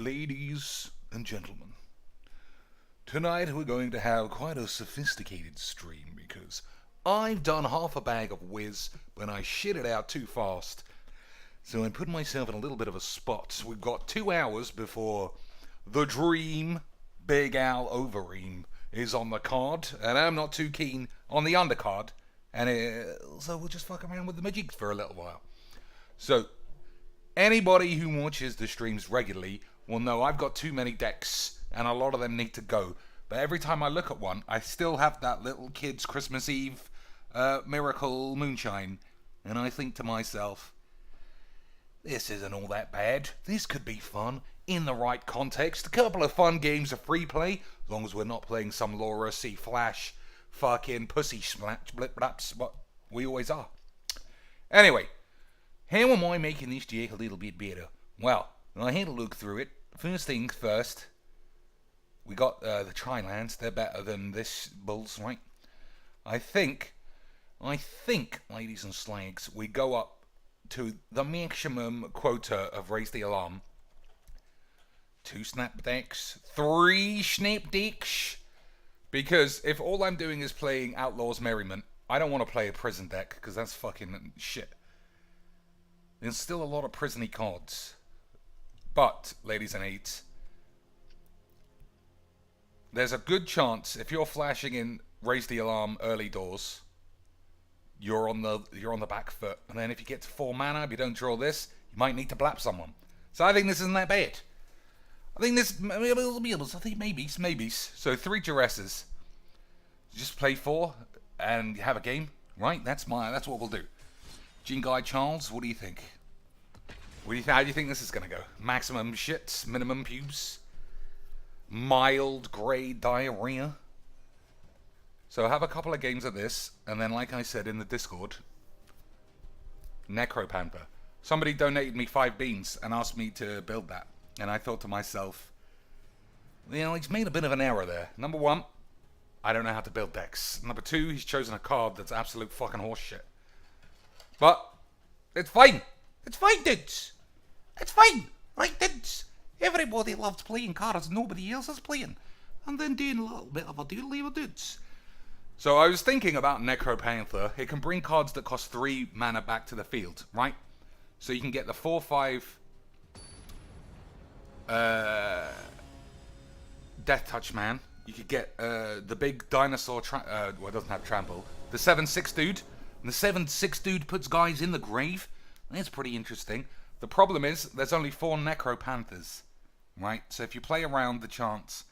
Ladies and gentlemen, tonight we're going to have quite a sophisticated stream because I've done half a bag of whiz, but I shit it out too fast. So I put myself in a little bit of a spot. We've got 2 hours before the Dream Big Al Overeem is on the card, and I'm not too keen on the undercard, and so we'll just fuck around with the magics for a little while. So, anybody who watches the streams regularly will know I've got too many decks, and a lot of them need to go. But every time I look at one, I still have that little kid's Christmas Eve miracle moonshine, and I think to myself, this isn't all that bad. This could be fun in the right context. A couple of fun games of free play, as long as we're not playing some Laura C. Flash fucking pussy splash blip blaps, what we always are. Anyway, how am I making this deck a little bit better? Well, I had a look through it. First things first, we got the Tri-lands. They're better than this Bulls, right? I think, ladies and slags, we go up to the maximum quota of Raise the Alarm. 2 snap decks, 3 snap decks. Because if all I'm doing is playing Outlaws Merriment, I don't want to play a prison deck, because that's fucking shit. There's still a lot of prisony cards. But, ladies and eights, there's a good chance if you're flashing in Raise the Alarm early doors, you're on the back foot. And then if you get to 4 mana, if you don't draw this, you might need to blap someone. So I think this isn't that bad. I think maybe. So 3 Duresses. Just play 4 and have a game, right? That's what we'll do. Gene Guy Charles, what do you think? How do you think this is gonna go? Maximum shits, minimum pubes, mild grade diarrhea. So have a couple of games of this, and then like I said in the Discord, Necro Panther. Somebody donated me 5 beans and asked me to build that. And I thought to myself, he's made a bit of an error there. Number 1, I don't know how to build decks. Number 2, he's chosen a card that's absolute fucking horseshit. But, it's fine. It's fine, dudes. It's fine. Right, dudes? Everybody loves playing cards nobody else is playing. And then doing a little bit of a doodly with dudes. So I was thinking about Necro Panther. It can bring cards that cost 3 mana back to the field, right? So you can get the 4/5 Death Touch Man. You could get the big dinosaur, it doesn't have trample. The 7/6 dude. And the 7/6 dude puts guys in the grave. That's pretty interesting. The problem is, there's only 4 Necro Panthers, right? So if you play around the chance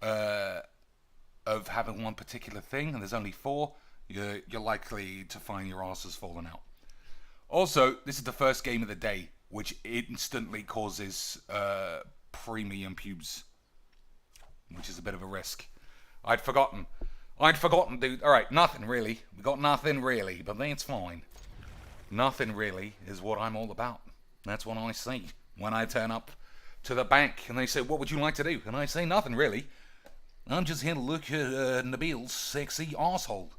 of having one particular thing, and there's only 4, you're likely to find your ass has fallen out. Also, this is the first game of the day, which instantly causes premium pubes, which is a bit of a risk. I'd forgotten, dude. Alright, nothing really. We got nothing really, but that's fine. Nothing really is what I'm all about. That's what I say when I turn up to the bank and they say, what would you like to do? And I say, nothing really. I'm just here to look at Nabil's sexy arsehole.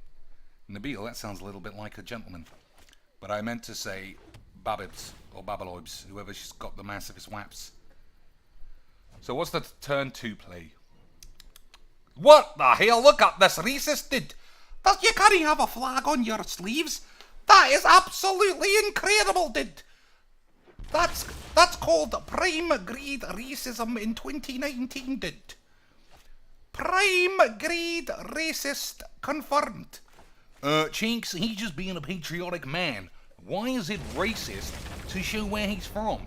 Nabil, that sounds a little bit like a gentleman. But I meant to say Babibs or Babaloibs, whoever's got the massivest waps. So what's the turn 2 play? What the hell? Look at this racist dude. Does you can't have a flag on your sleeves? That is absolutely incredible, dude. That's called prime grade racism in 2019, dude. Prime grade racist confirmed. Chinks, he's just being a patriotic man. Why is it racist to show where he's from?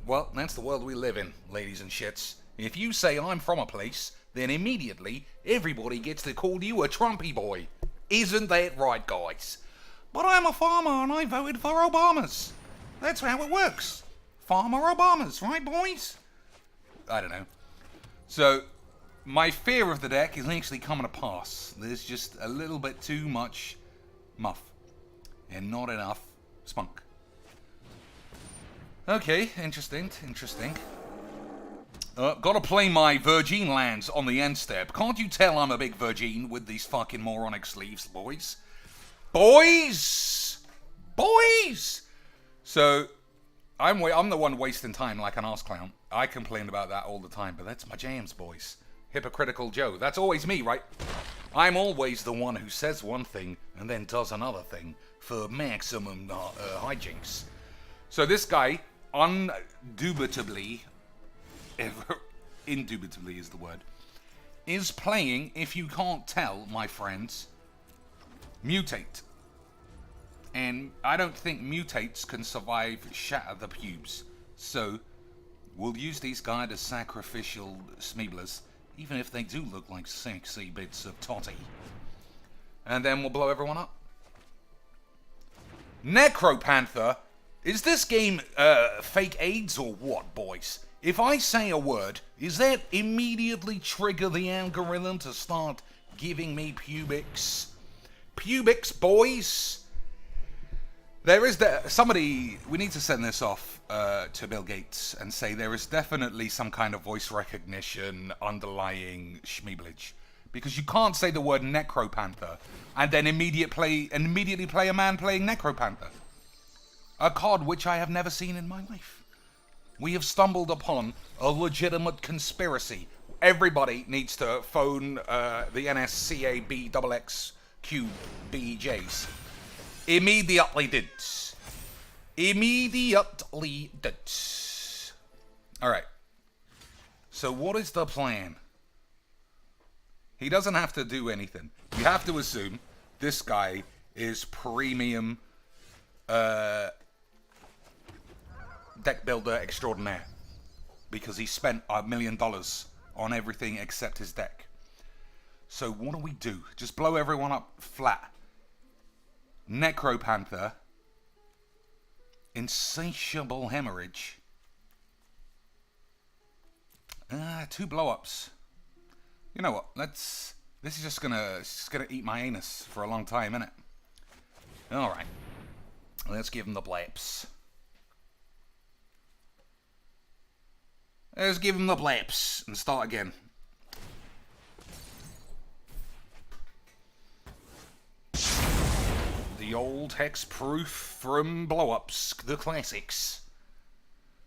Well, that's the world we live in, ladies and shits. If you say I'm from a place, then immediately everybody gets to call you a Trumpy boy. Isn't that right, guys? But I'm a farmer and I voted for Obamas. That's how it works. Farmer Obamas, right, boys? I don't know. So, my fear of the deck is actually coming to pass. There's just a little bit too much muff and not enough spunk. Okay, interesting. Gotta play my Virgin lands on the end step. Can't you tell I'm a big Virgin with these fucking moronic sleeves, boys? Boys! So, I'm the one wasting time like an arse clown. I complain about that all the time, but that's my jams, boys. Hypocritical Joe. That's always me, right? I'm always the one who says one thing and then does another thing for maximum hijinks. So this guy, indubitably is the word, is playing, if you can't tell, my friends, Mutate. And I don't think mutates can survive Shatter the Pubes. So, we'll use these guys as sacrificial Smeeblers, even if they do look like sexy bits of totty. And then we'll blow everyone up. Necro Panther? Is this game fake AIDS or what, boys? If I say a word, is that immediately trigger the algorithm to start giving me pubics? Pubics, boys? There is somebody, we need to send this off to Bill Gates and say there is definitely some kind of voice recognition underlying Squeeblage. Because you can't say the word Necro Panther and then immediately play a man playing Necro Panther. A card which I have never seen in my life. We have stumbled upon a legitimate conspiracy. Everybody needs to phone the NSCABXXQBJs. Immediately did. Alright. So what is the plan? He doesn't have to do anything. You have to assume this guy is premium deck builder extraordinaire. Because he spent $1 million on everything except his deck. So what do we do? Just blow everyone up flat. Necro Panther, Insatiable Hemorrhage, 2 blow-ups. You know what? This is just gonna eat my anus for a long time, innit? All right, let's give him the blaps. Let's give him the blaps and start again. The old hexproof from blow-ups, the classics.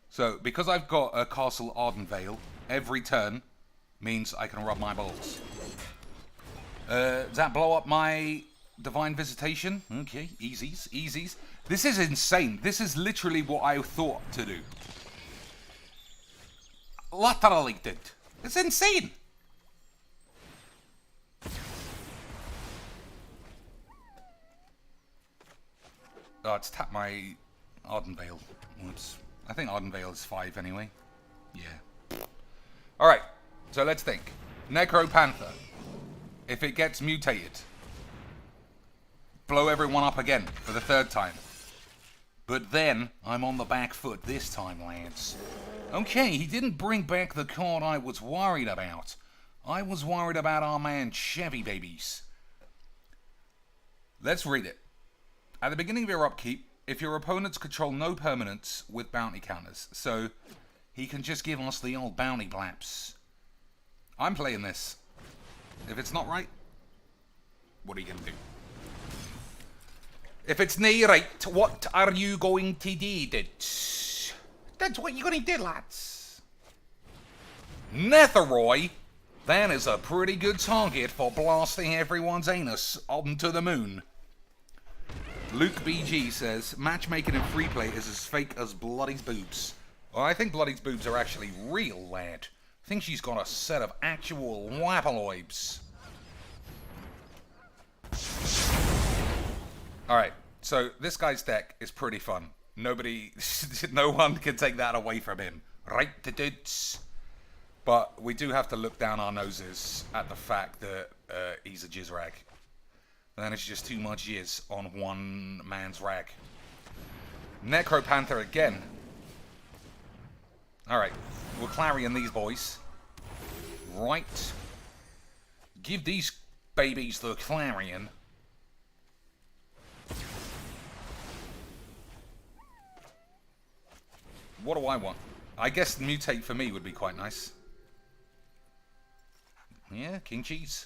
So, because I've got a Castle Ardenvale, every turn means I can rub my balls. Does that blow up my Divine Visitation? Okay, easies. This is insane. This is literally what I thought to do. Literally did. It's insane. Oh, it's tapped my Ardenvale. Whoops. I think Ardenvale is 5 anyway. Yeah. Alright, so let's think. Necro Panther. If it gets mutated, blow everyone up again for the 3rd time. But then, I'm on the back foot this time, lads. Okay, he didn't bring back the card I was worried about. I was worried about our man Chevy Babies. Let's read it. At the beginning of your upkeep, if your opponents control no permanents with bounty counters, so he can just give us the old bounty blaps. I'm playing this. If it's not right, what are you going to do? If it's nae right, what are you going to do? That's what you're going to do, lads. Nethroi, that is a pretty good target for blasting everyone's anus onto the moon. Luke BG says, matchmaking in free play is as fake as Bloody's boobs. Well, I think Bloody's boobs are actually real, lad. I think she's got a set of actual wapaloibs. Alright, so this guy's deck is pretty fun. No one can take that away from him. Right, dudes? But we do have to look down our noses at the fact that he's a jizz rag. And then it's just too much jizz on one man's rag. Necro Panther again. Alright, we'll Clarion these boys. Right. Give these babies the Clarion. What do I want? I guess mutate for me would be quite nice. Yeah, King Cheese.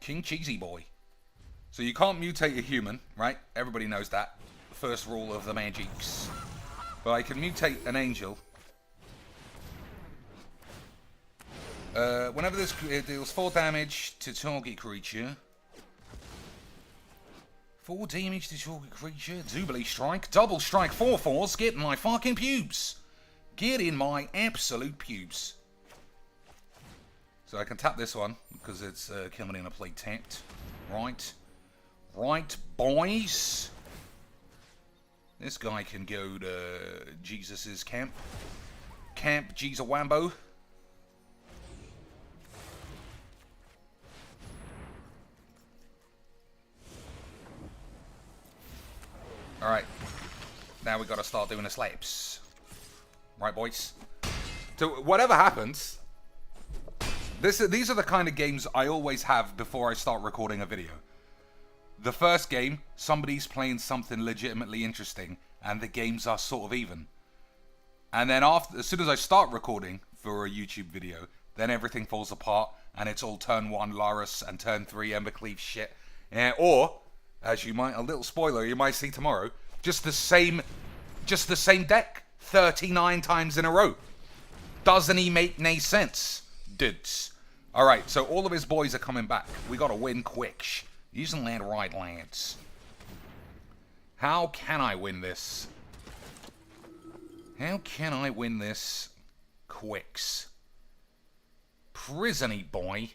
King Cheesy boy. So you can't mutate a human, right? Everybody knows that. first rule of the magics. But I can mutate an angel. Whenever this it deals 4 damage to target creature. 4 damage to target creature. Double strike. Double strike 4/4s. Get in my fucking pubes. Get in my absolute pubes. So I can tap this one because it's coming in a play tapped. Right. Right, boys. This guy can go to Jesus's camp. Camp Jesus Wambo. Alright. Now we got to start doing the slaps. Right, boys? So, whatever happens, these are the kind of games I always have before I start recording a video. The first game, somebody's playing something legitimately interesting, and the games are sort of even. And then as soon as I start recording for a YouTube video, then everything falls apart, and it's all turn 1 Larus and turn 3 Embercleave shit. Or, as you might, a little spoiler, you might see tomorrow, just the same deck 39 times in a row. Doesn't he make no sense, dudes? Alright, so all of his boys are coming back. We gotta win quick. Using that right, lads. How can I win this? How can I win this quicks? Prisony boy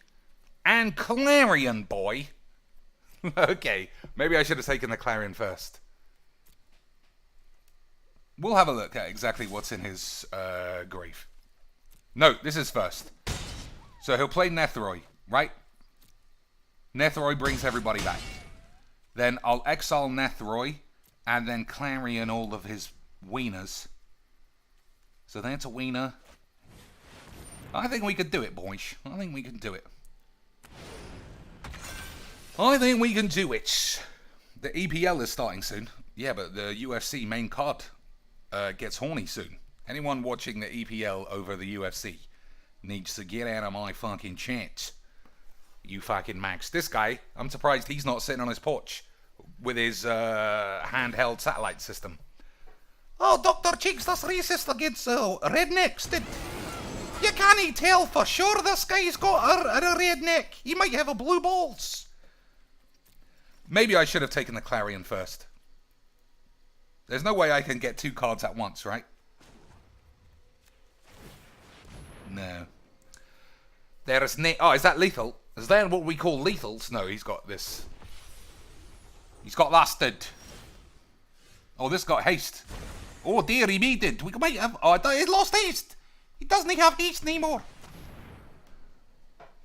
and Clarion boy. Okay, maybe I should have taken the Clarion first. We'll have a look at exactly what's in his grave. No, this is first. So he'll play Nethroi, right? Nethroi brings everybody back. Then I'll exile Nethroi and then Clarion all of his wieners. So that's a wiener. I think we could do it, boys. I think we can do it. I think we can do it. The EPL is starting soon. Yeah, but the UFC main card gets horny soon. Anyone watching the EPL over the UFC needs to get out of my fucking chat. You fucking max. This guy, I'm surprised he's not sitting on his porch with his handheld satellite system. Oh, Dr. Cheeks, that's racist against rednecks. You can't tell for sure this guy's got a redneck. He might have a blue balls. Maybe I should have taken the Clarion first. There's no way I can get 2 cards at once, right? No. There is oh, is that lethal? Is that what we call lethals? No, he's got this. He's got lasted. Oh, this got haste. Oh dear, he made it. We might have. Oh, he lost haste. He doesn't have haste anymore.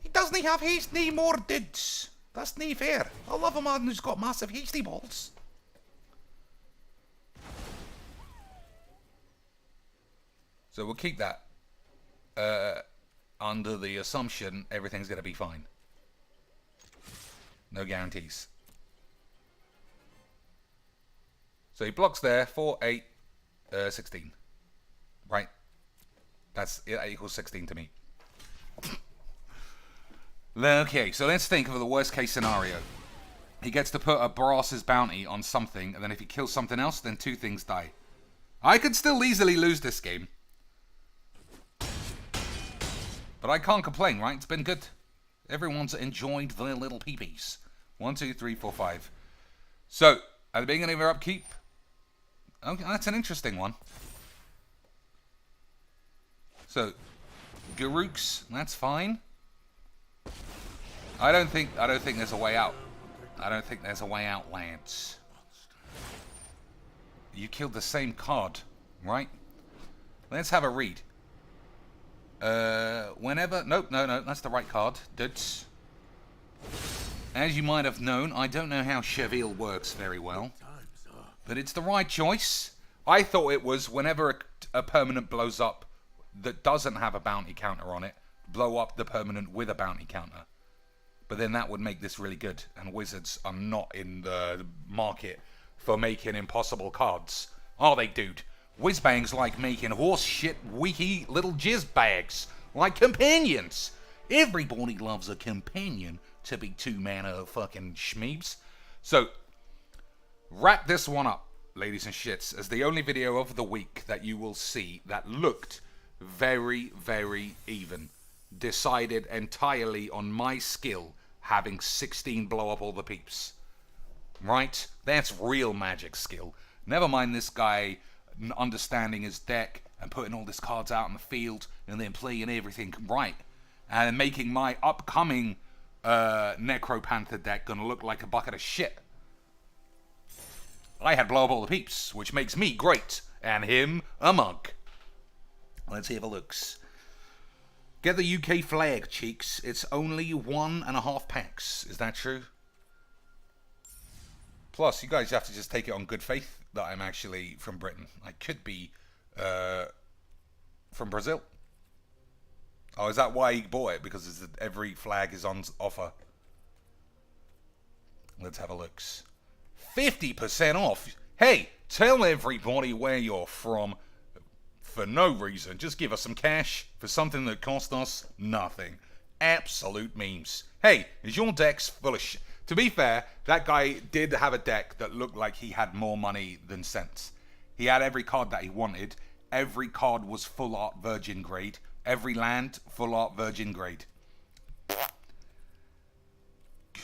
He doesn't have haste anymore, dudes. That's not fair. I love a man who's got massive hasty balls. So we'll keep that under the assumption everything's going to be fine. No guarantees. So he blocks there, 4, 8, 16. Right? That equals 16 to me. Okay, so let's think of the worst case scenario. He gets to put a Brass's bounty on something, and then if he kills something else, then 2 things die. I could still easily lose this game. But I can't complain, right? It's been good. Everyone's enjoyed their little peepees. 1, 2, 3, 4, 5. So, at the beginning of your upkeep. Okay, that's an interesting one. So, Garooks, that's fine. I don't think there's a way out. I don't think there's a way out, lads. You killed the same card, right? Let's have a read. Whenever... Nope, no, that's the right card. Duds. As you might have known, I don't know how Cheville works very well. But it's the right choice. I thought it was whenever a permanent blows up that doesn't have a bounty counter on it, blow up the permanent with a bounty counter. But then that would make this really good. And Wizards are not in the market for making impossible cards. Are they, dude? Whizbangs like making horse shit wiki little jizz bags. Like companions. Everybody loves a companion to be 2 mana fucking schmeebs. So, wrap this one up. ladies and shits, as the only video of the week that you will see that looked very, very even. Decided entirely on my skill, having 16 blow up all the peeps. Right? That's real Magic skill. Never mind this guy understanding his deck and putting all his cards out in the field and then playing everything right. And making my upcoming Necro Panther deck gonna look like a bucket of shit. I had blow up all the peeps, which makes me great, and him a mug. Let's see if it looks. Get the UK flag, cheeks. It's only 1.5 packs. Is that true? Plus, you guys have to just take it on good faith that I'm actually from Britain. I could be from Brazil. Oh, is that why he bought it? Because every flag is on offer. Let's have a look. 50% off. Hey, tell everybody where you're from for no reason. Just give us some cash for something that cost us nothing. Absolute memes. Hey, is your deck's full of shit? To be fair, that guy did have a deck that looked like he had more money than sense. He had every card that he wanted. Every card was full art virgin grade. Every land, full art virgin grade.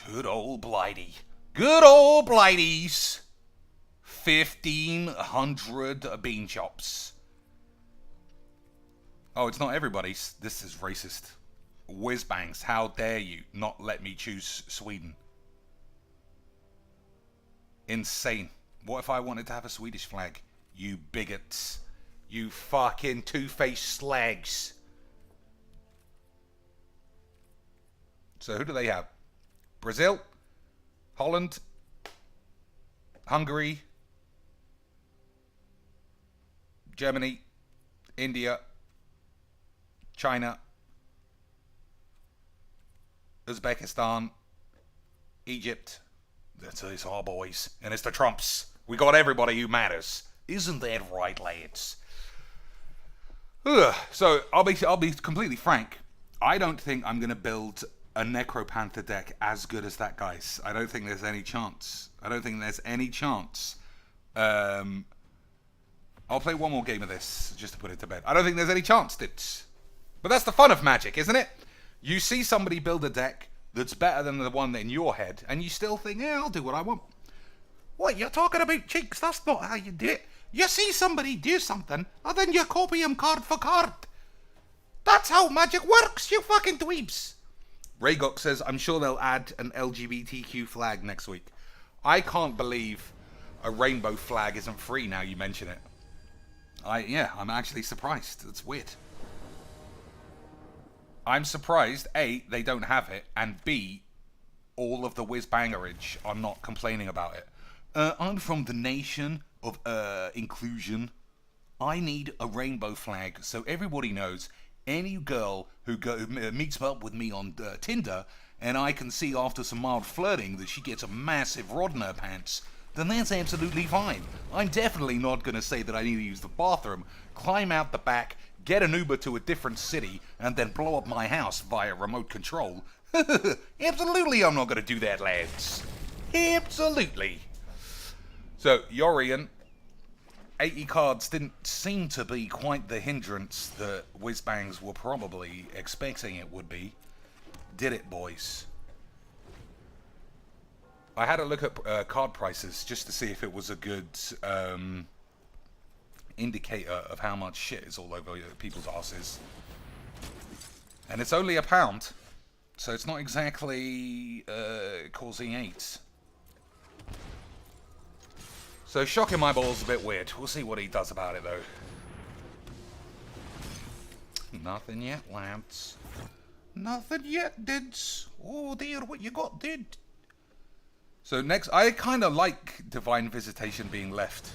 Good old Blighty. Good old Blighties. 1,500 bean chops. Oh, it's not everybody's. This is racist. Whizbangs, how dare you not let me choose Sweden? Insane. What if I wanted to have a Swedish flag? You bigots. You fucking two-faced slags. So who do they have? Brazil? Holland? Hungary? Germany? India? China? Uzbekistan? Egypt? It's our boys. And it's the Trumps. We got everybody who matters. Isn't that right, lads? Ugh. So, I'll be completely frank. I don't think I'm going to build a Necro Panther deck as good as that guy's. I don't think there's any chance. I'll play one more game of this, just to put it to bed. I don't think there's any chance, dudes. But that's the fun of Magic, isn't it? You see somebody build a deck that's better than the one in your head, and you still think, yeah, I'll do what I want. What, you're talking about, cheeks? That's not how you do it. You see somebody do something, and then you copy him card for card. That's how Magic works, you fucking dweebs. Raygock says, I'm sure they'll add an LGBTQ flag next week. I can't believe a rainbow flag isn't free now you mention it. I'm actually surprised. It's weird. I'm surprised, A, they don't have it, and B, all of the whiz-bangerage are not complaining about it. I'm from the nation of inclusion. I need a rainbow flag so everybody knows any girl who meets up with me on Tinder and I can see after some mild flirting that she gets a massive rod in her pants, then that's absolutely fine. I'm definitely not going to say that I need to use the bathroom, climb out the back, get an Uber to a different city, and then blow up my house via remote control. Absolutely I'm not going to do that, lads. Absolutely. So, Yorian, 80 cards didn't seem to be quite the hindrance that Whizbangs were probably expecting it would be. Did it, boys? I had a look at card prices just to see if it was a good indicator of how much shit is all over people's asses. And it's only £1, so it's not exactly causing AIDS. So shocking my balls a bit weird. We'll see what he does about it, though. Nothing yet, lads. Nothing yet, dids. Oh dear, what you got, did? So next, I kind of like Divine Visitation being left.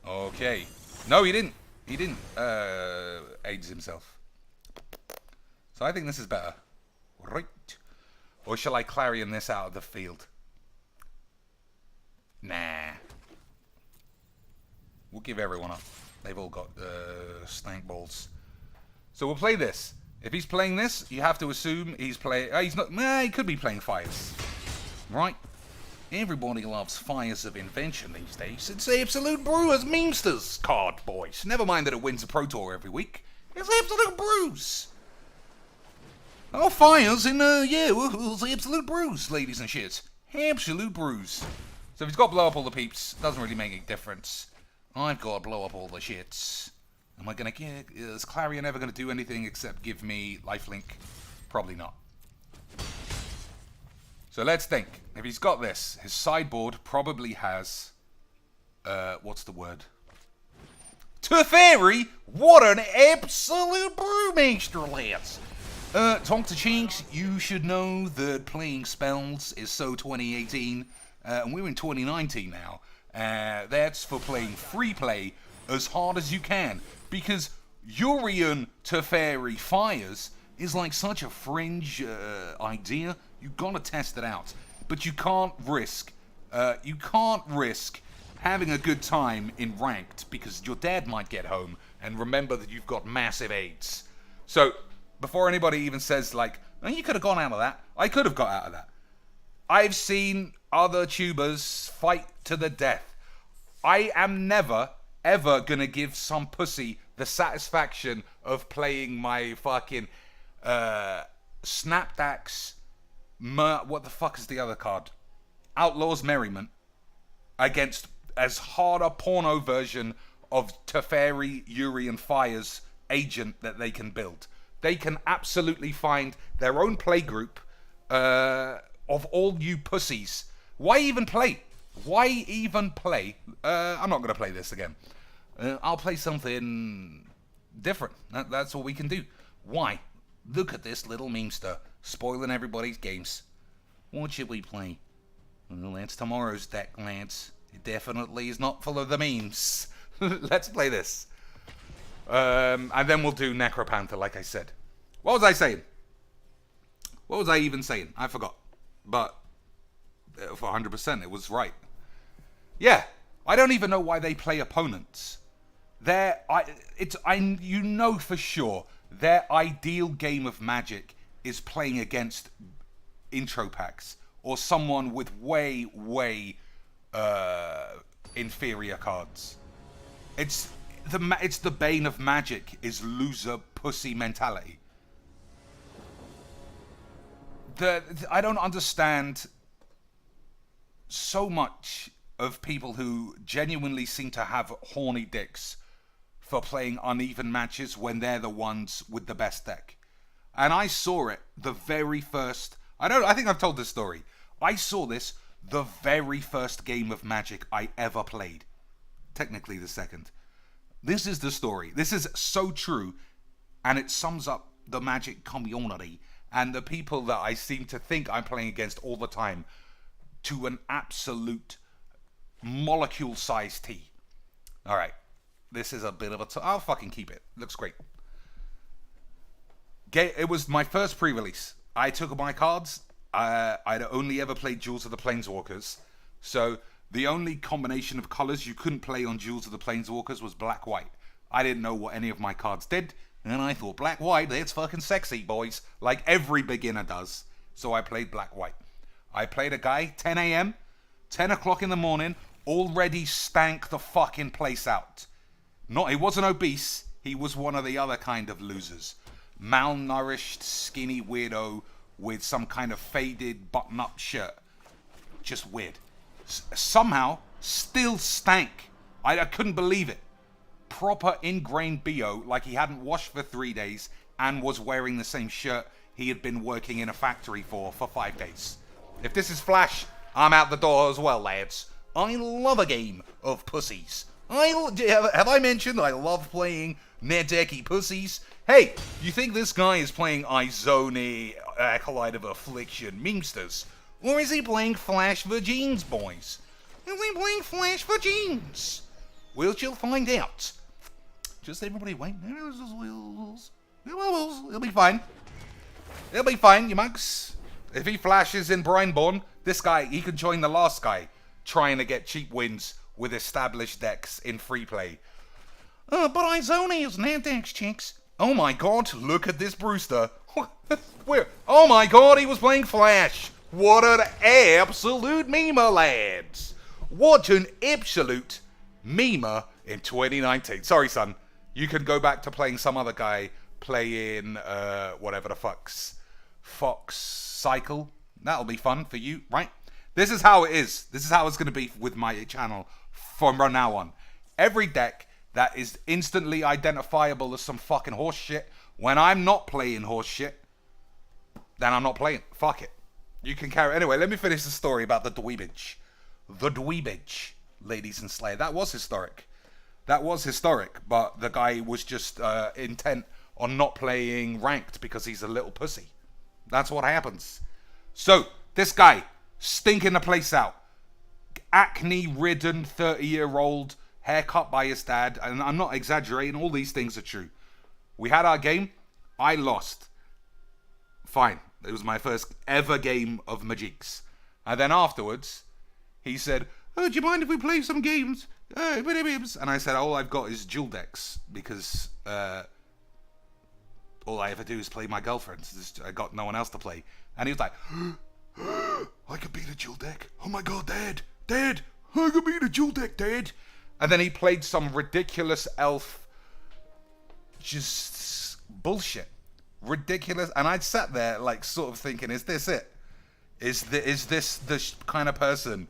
Okay. No, he didn't. He didn't AIDS himself. So I think this is better. Right. Or shall I Clarion this out of the field? Nah. We'll give everyone up. They've all got stank balls. So we'll play this. If he's playing this, you have to assume he's playing... he's not... Nah, he could be playing fires. Right? Everybody loves Fires of Invention these days. It's the Absolute Brewers Memesters card, boys. Never mind that it wins a Pro Tour every week. It's Absolute Brews. Oh, Fires in, it's the Absolute Brews, ladies and shits. Absolute Brews. So if he's got to blow up all the peeps, doesn't really make any difference. I've got to blow up all the shits. Am I going to get... Is Clarion ever going to do anything except give me lifelink? Probably not. So let's think. If he's got this, his sideboard probably has... what's the word? Teferi! What an absolute brewmaster, lads! Talk to Chinks, you should know that playing spells is so 2018, and we're in 2019 now. That's for playing free play as hard as you can, because Urian Teferi Fires is like such a fringe idea. You gotta test it out, but you can't risk having a good time in ranked because your dad might get home and remember that you've got massive AIDS. So before anybody even says like, oh, you could have gone out of that, I could have got out of that. I've seen other tubers fight to the death. I am never ever gonna give some pussy the satisfaction of playing my fucking Snapdax. What the fuck is the other card? Outlaw's Merriment against as hard a porno version of Teferi, Urian Fire's agent that they can build. They can absolutely find their own playgroup of all you pussies. Why even play? Why even play? I'm not going to play this again. I'll play something different. That's all we can do. Why? Look at this little memester spoiling everybody's games. What should we play? Well, that's tomorrow's deck, lads. It definitely is not full of the memes. Let's play this. And then we'll do Necropanther, like I said. What was I saying? What was I even saying? I forgot. But for 100%, it was right. Yeah, I don't even know why they play opponents. You know for sure their ideal game of Magic is playing against intro packs or someone with way inferior cards. It's the bane of Magic is loser pussy mentality. I don't understand so much of people who genuinely seem to have horny dicks for playing uneven matches when they're the ones with the best deck. And I saw it the very first... I think I've told this story. I saw this the very first game of Magic I ever played. Technically the second. This is the story. This is so true. And it sums up the Magic community and the people that I seem to think I'm playing against all the time to an absolute molecule-sized T. Alright. This is a bit of a... I'll fucking keep it. Looks great. It was my first pre-release. I took my cards. I'd only ever played Jewels of the Planeswalkers. So the only combination of colors you couldn't play on Jewels of the Planeswalkers was black-white. I didn't know what any of my cards did. And I thought, black-white, that's fucking sexy, boys. Like every beginner does. So I played black-white. I played a guy, 10 a.m., 10 o'clock in the morning, already stank the fucking place out. He wasn't obese. He was one of the other kind of losers. Malnourished, skinny weirdo with some kind of faded button-up shirt. Just weird. Somehow, still stank. I couldn't believe it. Proper ingrained BO, like he hadn't washed for 3 days and was wearing the same shirt he had been working in a factory for 5 days. If this is Flash, I'm out the door as well, lads. I love a game of pussies. Have I mentioned I love playing Nedeki pussies? Hey, you think this guy is playing Izone, Acolyte of Affliction, Memesters? Or is he playing Flash Vagines, boys? Is he playing Flash Vagines? We'll find out. Just everybody wait. It'll be fine. It'll be fine, you mugs. If he flashes in Brineborn, this guy, he can join the last guy trying to get cheap wins with established decks in free play. But Izone is Nandex, chicks. Oh my god, look at this Brewster. Oh my god, he was playing Flash. What an absolute memer, lads. What an absolute memer in 2019. Sorry, son. You can go back to playing some other guy playing whatever the fuck's Fox Cycle. That'll be fun for you, right? This is how it is. This is how it's going to be with my channel from now on. Every deck that is instantly identifiable as some fucking horse shit, when I'm not playing horse shit, then I'm not playing. Fuck it. You can carry... Anyway, let me finish the story about the dweebage. The dweebage, ladies and slayer. That was historic. That was historic, but the guy was just intent on not playing ranked because he's a little pussy. That's what happens. So, this guy, stinking the place out. Acne-ridden 30-year-old, haircut by his dad, and I'm not exaggerating, all these things are true. We had our game, I lost. Fine. It was my first ever game of Magics. And then afterwards, he said, oh, do you mind if we play some games? And I said, all I've got is dual decks, because all I ever do is play my girlfriend. I got no one else to play. And he was like, I could beat a dual deck. Oh my god, Dad, I could beat a dual deck, Dad. And then he played some ridiculous elf, just bullshit. Ridiculous. And I sat there like sort of thinking, is this it? Is this the kind of person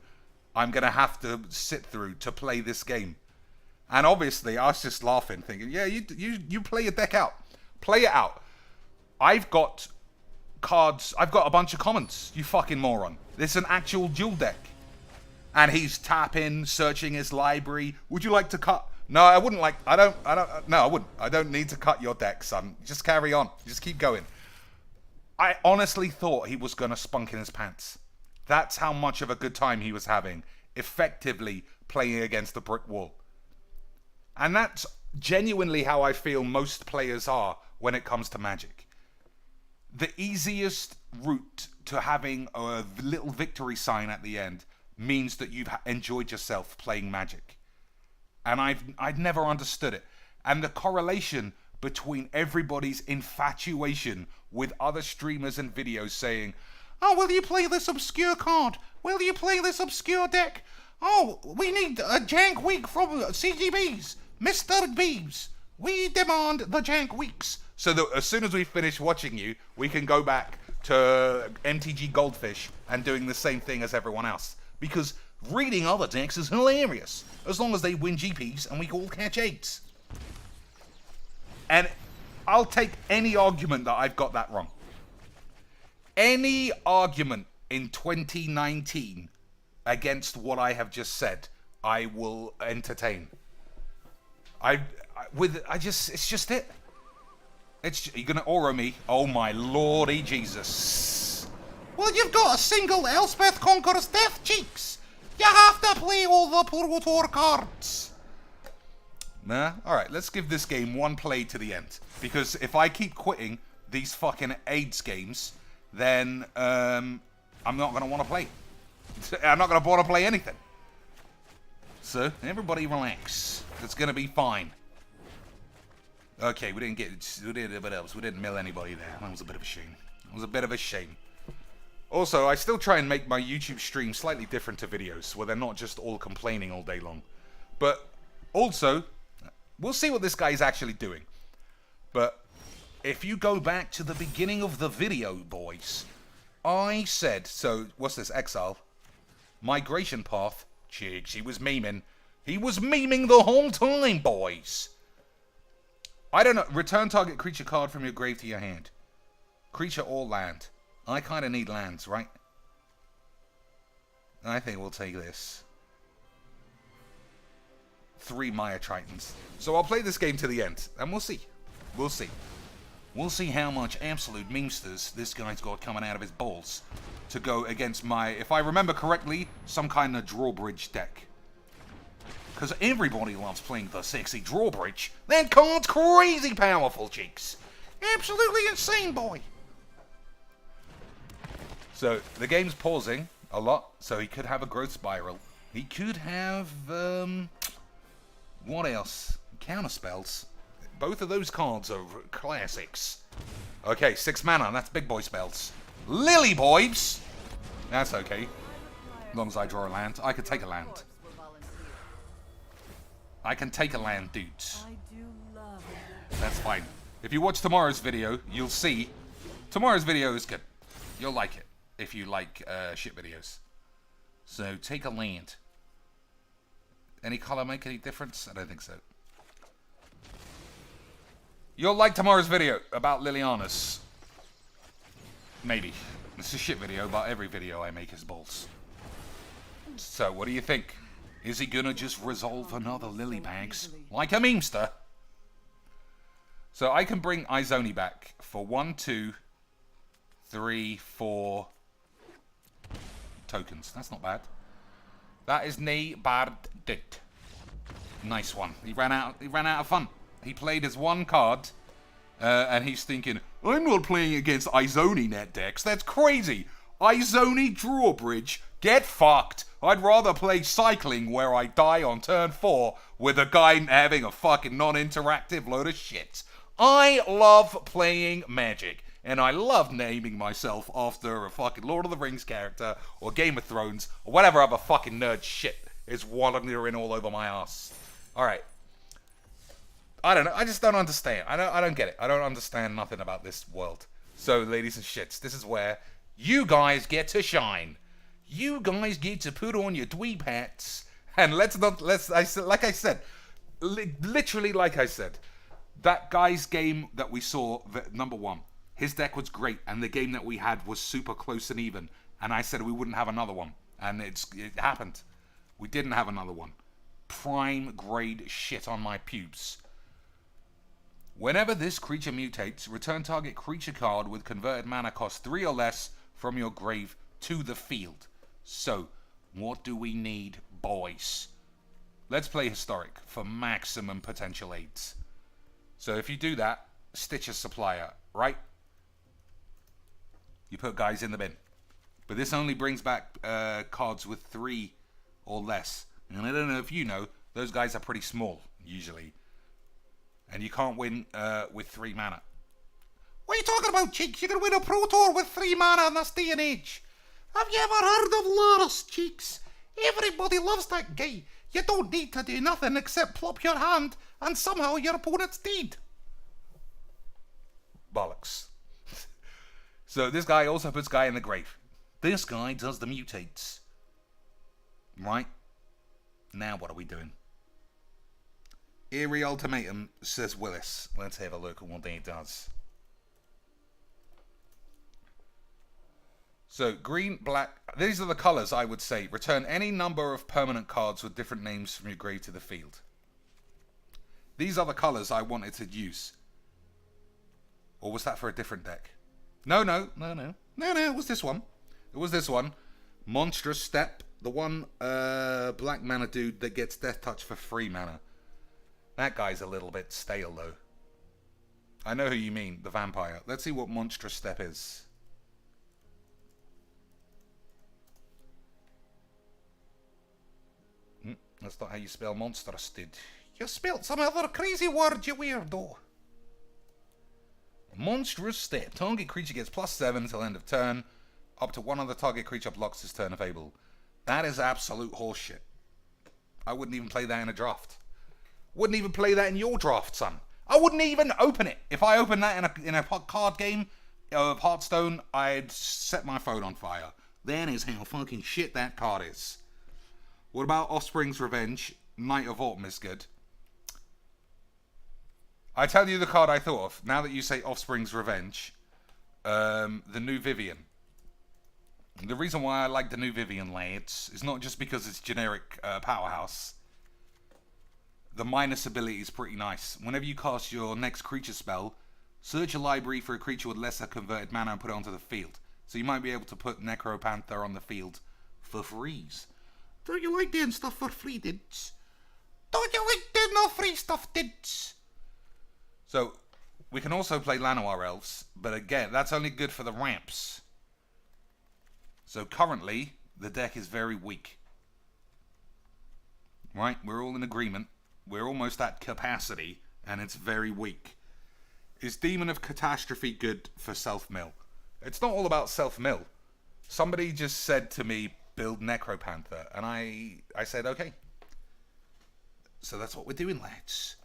I'm going to have to sit through to play this game? And obviously I was just laughing thinking, yeah, you play your deck out. Play it out. I've got cards. I've got a bunch of commons, you fucking moron. This is an actual dual deck. And he's tapping, searching his library. Would you like to cut? No, I wouldn't like... I wouldn't. I don't need to cut your deck, son. Just carry on. Just keep going. I honestly thought he was going to spunk in his pants. That's how much of a good time he was having, effectively playing against the brick wall. And that's genuinely how I feel most players are when it comes to Magic. The easiest route to having a little victory sign at the end means that you've enjoyed yourself playing Magic. And I'd never understood it. And the correlation between everybody's infatuation with other streamers and videos saying, oh, will you play this obscure card? Will you play this obscure deck? Oh, we need a jank week from CGBs. Mr. Beebs, we demand the jank weeks. So that as soon as we finish watching you, we can go back to MTG Goldfish and doing the same thing as everyone else. Because reading other decks is hilarious, as long as they win GPs and we all catch 8s. And I'll take any argument that I've got that wrong. Any argument in 2019 against what I have just said, I will entertain. It's just it. You're gonna aura me. Oh my lordy Jesus. Well, you've got a single Elspeth Conqueror's Death, cheeks. You have to play all the Pro Tour cards. Nah, alright, let's give this game one play to the end. Because if I keep quitting these fucking AIDS games, then I'm not going to want to play. I'm not going to want to play anything. So, everybody relax. It's going to be fine. Okay, we didn't mill anybody there. That was a bit of a shame. It was a bit of a shame. Also, I still try and make my YouTube stream slightly different to videos, where they're not just all complaining all day long. But also, we'll see what this guy's actually doing. But if you go back to the beginning of the video, boys, I said, so what's this, Exile? Migration Path. Chicks, he was memeing. He was memeing the whole time, boys. I don't know. Return target creature card from your grave to your hand. Creature or land. I kind of need lands, right? I think we'll take this. 3 Mire Tritons. So I'll play this game to the end, and we'll see. We'll see. We'll see how much absolute memesters this guy's got coming out of his balls to go against my, if I remember correctly, some kind of drawbridge deck. Because everybody loves playing the sexy drawbridge. That card's crazy powerful, cheeks. Absolutely insane, boy. So, the game's pausing a lot, so he could have a growth spiral. He could have, what else? Counter spells. Both of those cards are classics. Okay, 6 mana, that's big boy spells. Lily boys! That's okay. As long as I draw a land. I can take a land. I can take a land, dudes. That's fine. If you watch tomorrow's video, you'll see tomorrow's video is good. You'll like it if you like shit videos. So take a land. Any color make any difference? I don't think so. You'll like tomorrow's video about Liliana's. Maybe. It's a shit video, but every video I make is balls. So, what do you think? Is he gonna just resolve another Lily Bags? Like a memester? So, I can bring Izoni back for 1, 2, 3, 4 tokens. That's not bad. That is nae bad dit. Nice one. He ran out of fun. He played his one card, and he's thinking, I'm not playing against Izoni net decks. That's crazy. Izoni Drawbridge. Get fucked. I'd rather play Cycling where I die on turn 4 with a guy having a fucking non-interactive load of shit. I love playing Magic, and I love naming myself after a fucking Lord of the Rings character, or Game of Thrones, or whatever other fucking nerd shit is wandering all over my ass. Alright. I don't know. I just don't understand. I don't get it. I don't understand nothing about this world. So, ladies and shits, this is where you guys get to shine. You guys get to put on your dweeb hats, and like I said, literally like I said, that guy's game that we saw, number 1, his deck was great, and the game that we had was super close and even, and I said we wouldn't have another one, and it happened. We didn't have another one. Prime grade shit on my pubes. Whenever this creature mutates, return target creature card with converted mana cost 3 or less from your grave to the field. So, what do we need, boys? Let's play Historic for maximum potential aids. So if you do that, stitch a Supplier, right? You put guys in the bin. But this only brings back cards with 3 or less. And I don't know if you know, those guys are pretty small, usually. And you can't win with 3 mana. What are you talking about, Cheeks? You can win a Pro Tour with 3 mana in this day and age. Have you ever heard of Loris, Cheeks? Everybody loves that guy. You don't need to do nothing except plop your hand, and somehow your opponent's dead. Bollocks. So this guy also puts guy in the grave. This guy does the mutates. Right? Now what are we doing? Eerie Ultimatum, says Willis. Let's have a look at what he does. So, green, black. These are the colours, I would say. Return any number of permanent cards with different names from your grave to the field. These are the colours I wanted to use. Or was that for a different deck? No, it was this one. It was this one. Monstrous Step. The one black mana dude that gets Death Touch for 3 mana. That guy's a little bit stale, though. I know who you mean, the vampire. Let's see what Monstrous Step is. That's not how you spell monstrous, dude. You spelled some other crazy word, you weirdo. Monstrous Step. Target creature gets +7 until end of turn. Up to 1 other target creature blocks his turn if able. That is absolute horseshit. I wouldn't even play that in a draft. Wouldn't even play that in your draft, son. I wouldn't even open it. If I opened that in a card game of Hearthstone, I'd set my phone on fire. That is how fucking shit that card is. What about Offspring's Revenge? Night of Autumn is good. I tell you the card I thought of. Now that you say Offspring's Revenge. The New Vivian. The reason why I like the New Vivian, lads, is not just because it's generic powerhouse. The minus ability is pretty nice. Whenever you cast your next creature spell, search a library for a creature with lesser converted mana and put it onto the field. So you might be able to put Necro Panther on the field for freeze. Don't you like doing stuff for free, dids? Don't you like doing no free stuff, dids? So, we can also play Llanowar Elves, but again, that's only good for the ramps. So currently, the deck is very weak. Right? We're all in agreement. We're almost at capacity, and it's very weak. Is Demon of Catastrophe good for self-mill? It's not all about self-mill. somebody just said to me, build Necro Panther, and I said, okay. So that's what we're doing, lads.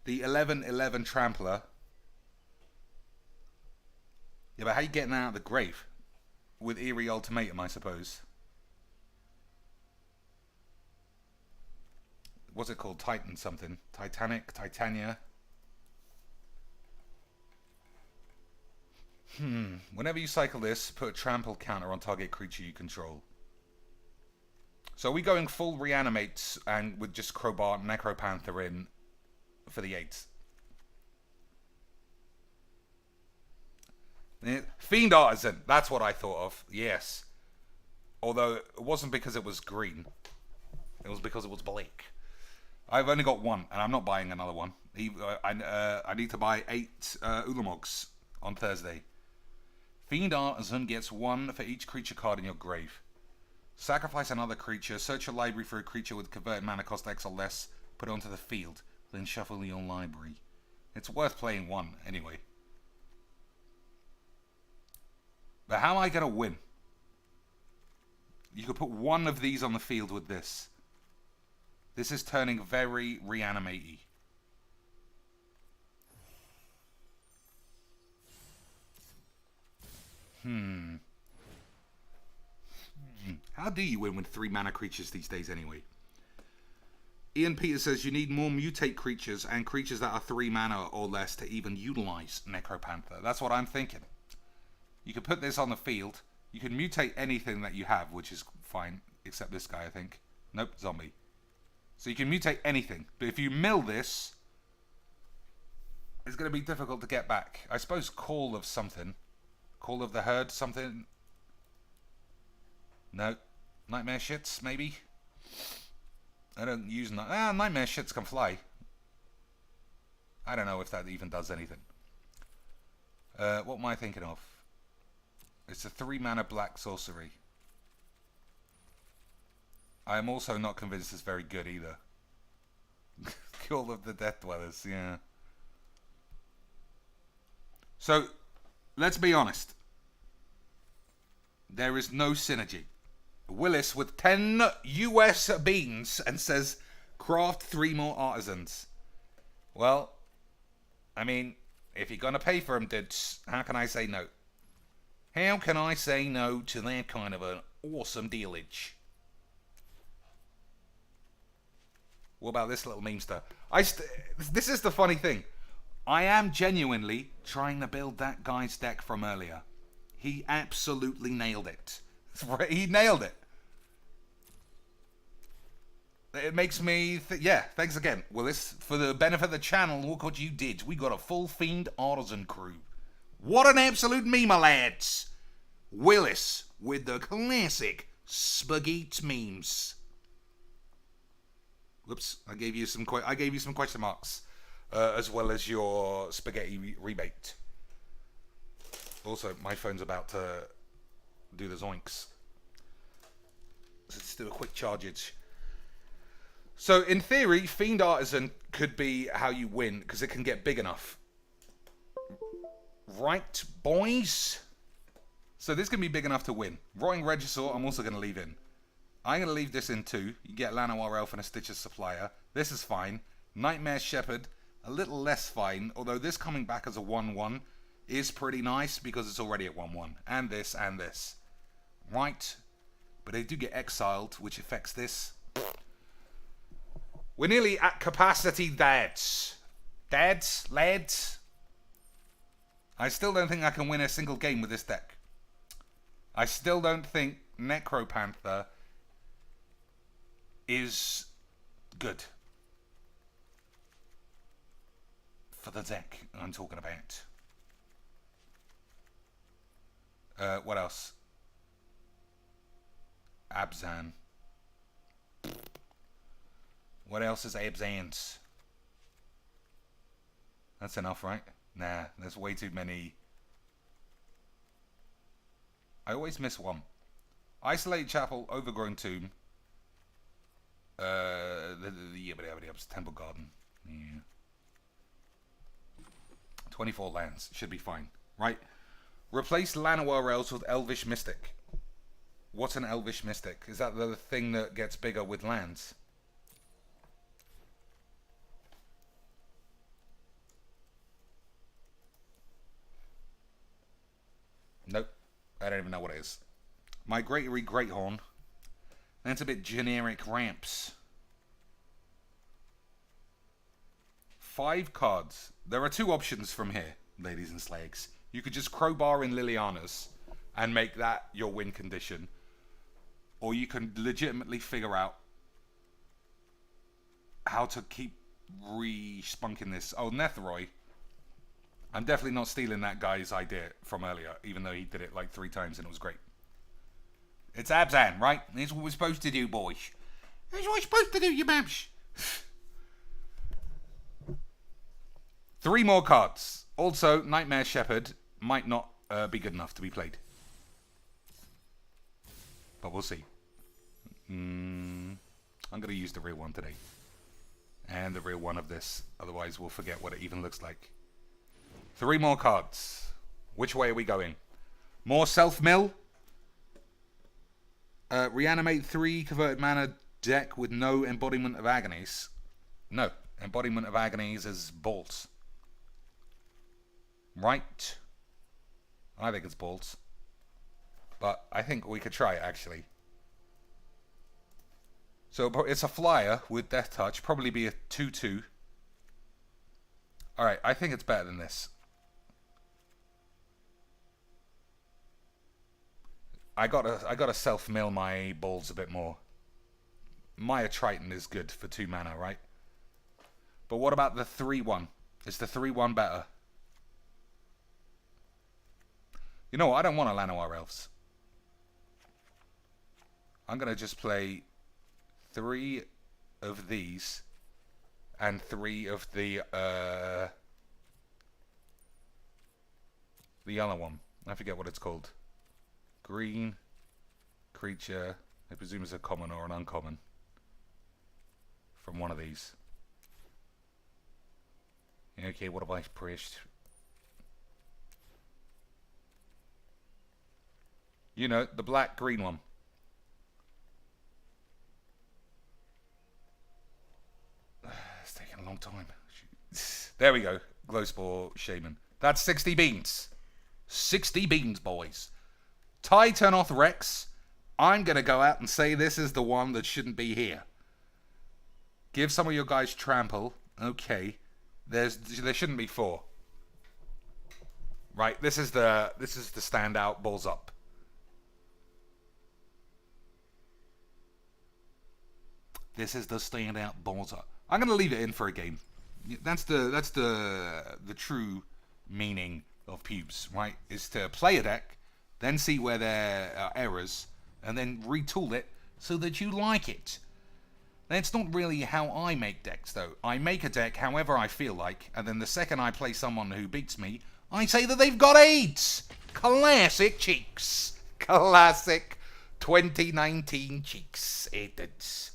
The 11/11 Trampler. Yeah, but how you getting out of the grave? With Eerie Ultimatum, I suppose. What's it called? Titan something. Titanic? Titania? Whenever you cycle this, put a trample counter on target creature you control. So are we going full reanimates and with just Crowbar Necro Panther in for the 8th? Fiend Artisan, that's what I thought of. Yes. Although it wasn't because it was green. It was because it was black. I've only got one, and I'm not buying another one. I need to buy 8 Ulamogs on Thursday. Fiend Artisan gets 1 for each creature card in your grave. Sacrifice another creature, search your library for a creature with converted mana cost X or less, put it onto the field, then shuffle your library. It's worth playing 1, anyway. But how am I going to win? You could put 1 of these on the field with this. This is turning very reanimate-y. How do you win with 3 mana creatures these days anyway? Ian Peters says you need more mutate creatures and creatures that are 3 mana or less to even utilize Necro Panther. That's what I'm thinking. You could put this on the field. You can mutate anything that you have, which is fine, except this guy, I think. Nope, zombie. So you can mutate anything. But if you mill this, it's going to be difficult to get back. I suppose Call of something. Call of the Herd, something. No. Nightmare Shits, maybe? I don't use... Nightmare Shits can fly. I don't know if that even does anything. What am I thinking of? It's a 3 mana black sorcery. I am also not convinced it's very good either. Call of the Death Dwellers, yeah. So, let's be honest. There is no synergy. Willis with 10 US beans and says, craft 3 more artisans. Well, I mean, if you're going to pay for them, dudes, how can I say no? How can I say no to that kind of an awesome dealage? What about this little memester? This is the funny thing. I am genuinely trying to build that guy's deck from earlier. He absolutely nailed it. He nailed it. It makes me... yeah, thanks again, Willis. For the benefit of the channel, look what you did. We got a full Fiend Artisan crew. What an absolute meme, lads. Willis with the classic spagheets memes. Whoops, I gave you some question marks, as well as your spaghetti rebate. Also, my phone's about to do the zoinks. Let's do a quick chargeage. So, in theory, Fiend Artisan could be how you win, because it can get big enough. Right, boys? So, this can be big enough to win. Rotting Regisaur, I'm also going to leave in. I'm going to leave this in too. You get Llanowar Elf and a Stitcher's Supplier. This is fine. Nightmare Shepherd, a little less fine, although this coming back as a 1-1 is pretty nice because it's already at 1-1. And this, and this. Right. But they do get exiled, which affects this. We're nearly at capacity, dads. Dads? Lads? I still don't think I can win a single game with this deck. I still don't think Necro Panther is good for the deck I'm talking about. What else? Abzan. What else is Abzan's? That's enough, right? Nah, there's way too many. I always miss one. Isolate Chapel, Overgrown Tomb. Temple Garden. Yeah. 24 lands. Should be fine. Right. Replace Llanowar Elves with Elvish Mystic. What's an Elvish Mystic? Is that the thing that gets bigger with lands? Nope. I don't even know what it is. Migratory Greathorn. That's a bit generic ramps. 5 cards. There are 2 options from here, ladies and slags. You could just crowbar in Liliana's and make that your win condition. Or you can legitimately figure out how to keep re-spunking this. Oh, Nethroi. I'm definitely not stealing that guy's idea from earlier, even though he did it like 3 times and it was great. It's Abzan, right? That's what we're supposed to do, boys. That's what we're supposed to do, you babs. 3 more cards. Also, Nightmare Shepherd might not be good enough to be played. But we'll see. I'm going to use the real one today. And the real one of this. Otherwise, we'll forget what it even looks like. 3 more cards. Which way are we going? More self-mill? Reanimate 3 converted mana deck with no Embodiment of Agonies. No. Embodiment of Agonies is bolts. Right? I think it's bolts. But I think we could try it, actually. So it's a flyer with Death Touch. Probably be a 2/2. Alright, I think it's better than this. I gotta self-mill my balls a bit more. Mire Triton is good for 2 mana, right? But what about the 3/1? Is the 3/1 better? You know what? I don't want a Llanowar Elves. I'm going to just play 3 of these and 3 of the other one. I forget what it's called. Green creature. I presume it's a common or an uncommon from one of these. Okay, what have I pushed? You know, the black-green one. It's taking a long time. There we go. Glowspore Shaman. That's 60 beans. 60 beans, boys. Titanoth Rex. I'm going to go out and say this is the one that shouldn't be here. Give some of your guys trample. Okay. There shouldn't be 4. Right, this is the standout balls up. This is the standout balls up. I'm gonna leave it in for a game. That's the true meaning of pubes, right? Is to play a deck, then see where there are errors, and then retool it so that you like it. That's not really how I make decks, though. I make a deck however I feel like, and then the second I play someone who beats me, I say that they've got AIDS! Classic cheeks. Classic 2019 cheeks. AIDS.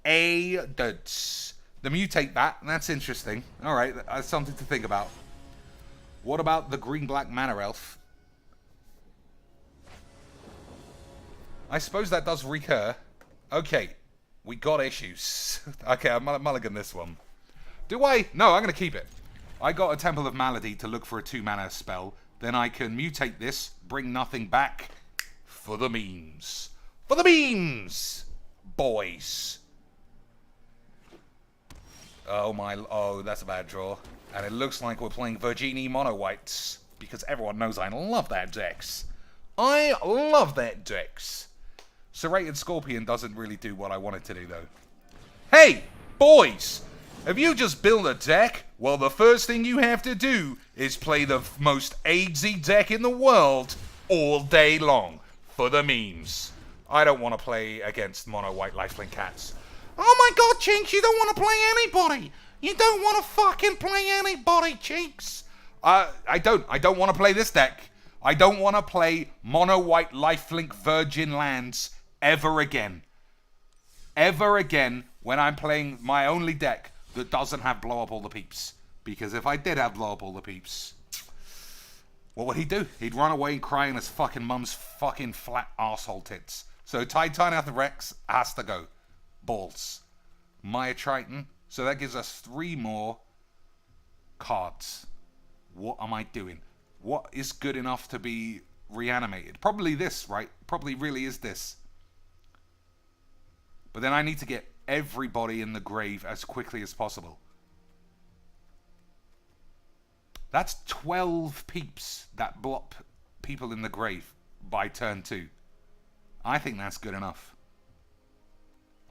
AIDS. The mutate bat, that's interesting. Alright, that's something to think about. What about the green-black mana elf? I suppose that does recur. Okay. We got issues. Okay, I'm mulligan this one. Do I? No, I'm going to keep it. I got a Temple of Malady to look for a 2-mana spell. Then I can mutate this, bring nothing back. For the memes. For the memes! Boys. Oh, that's a bad draw. And it looks like we're playing Virginie Mono Whites. Because everyone knows I love that dex. I love that dex. Serrated Scorpion doesn't really do what I want it to do, though. Hey, boys! Have you just built a deck? Well, the first thing you have to do is play the most AIDSy deck in the world all day long. For the memes. I don't want to play against Mono White Lifelink Cats. Oh my god, Chinks, you don't want to play anybody! You don't want to fucking play anybody, Chinks! I don't want to play this deck. I don't want to play Mono White Lifelink Virgin Lands ever again. Ever again when I'm playing my only deck that doesn't have Blow Up All the Peeps. Because if I did have Blow Up All the Peeps... what would he do? He'd run away and cry in his fucking mum's fucking flat arsehole tits. So Titaniath Rex has to go. Balls. Mire Triton. So that gives us 3 more cards. What am I doing? What is good enough to be reanimated? Probably this, right? Probably really is this. But then I need to get everybody in the grave as quickly as possible. That's 12 peeps that blop people in the grave by turn 2. I think that's good enough.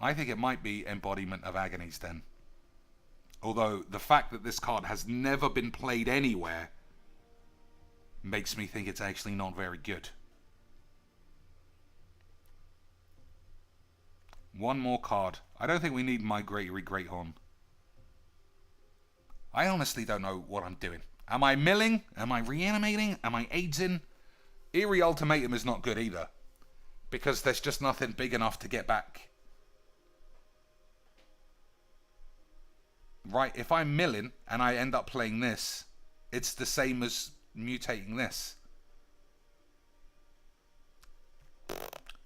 I think it might be Embodiment of Agonies then. Although the fact that this card has never been played anywhere makes me think it's actually not very good. One more card. I don't think we need Migratory Greathorn. I honestly don't know what I'm doing. Am I milling? Am I reanimating? Am I aiding? Eerie Ultimatum is not good either. Because there's just nothing big enough to get back. Right, if I'm milling and I end up playing this, it's the same as mutating this.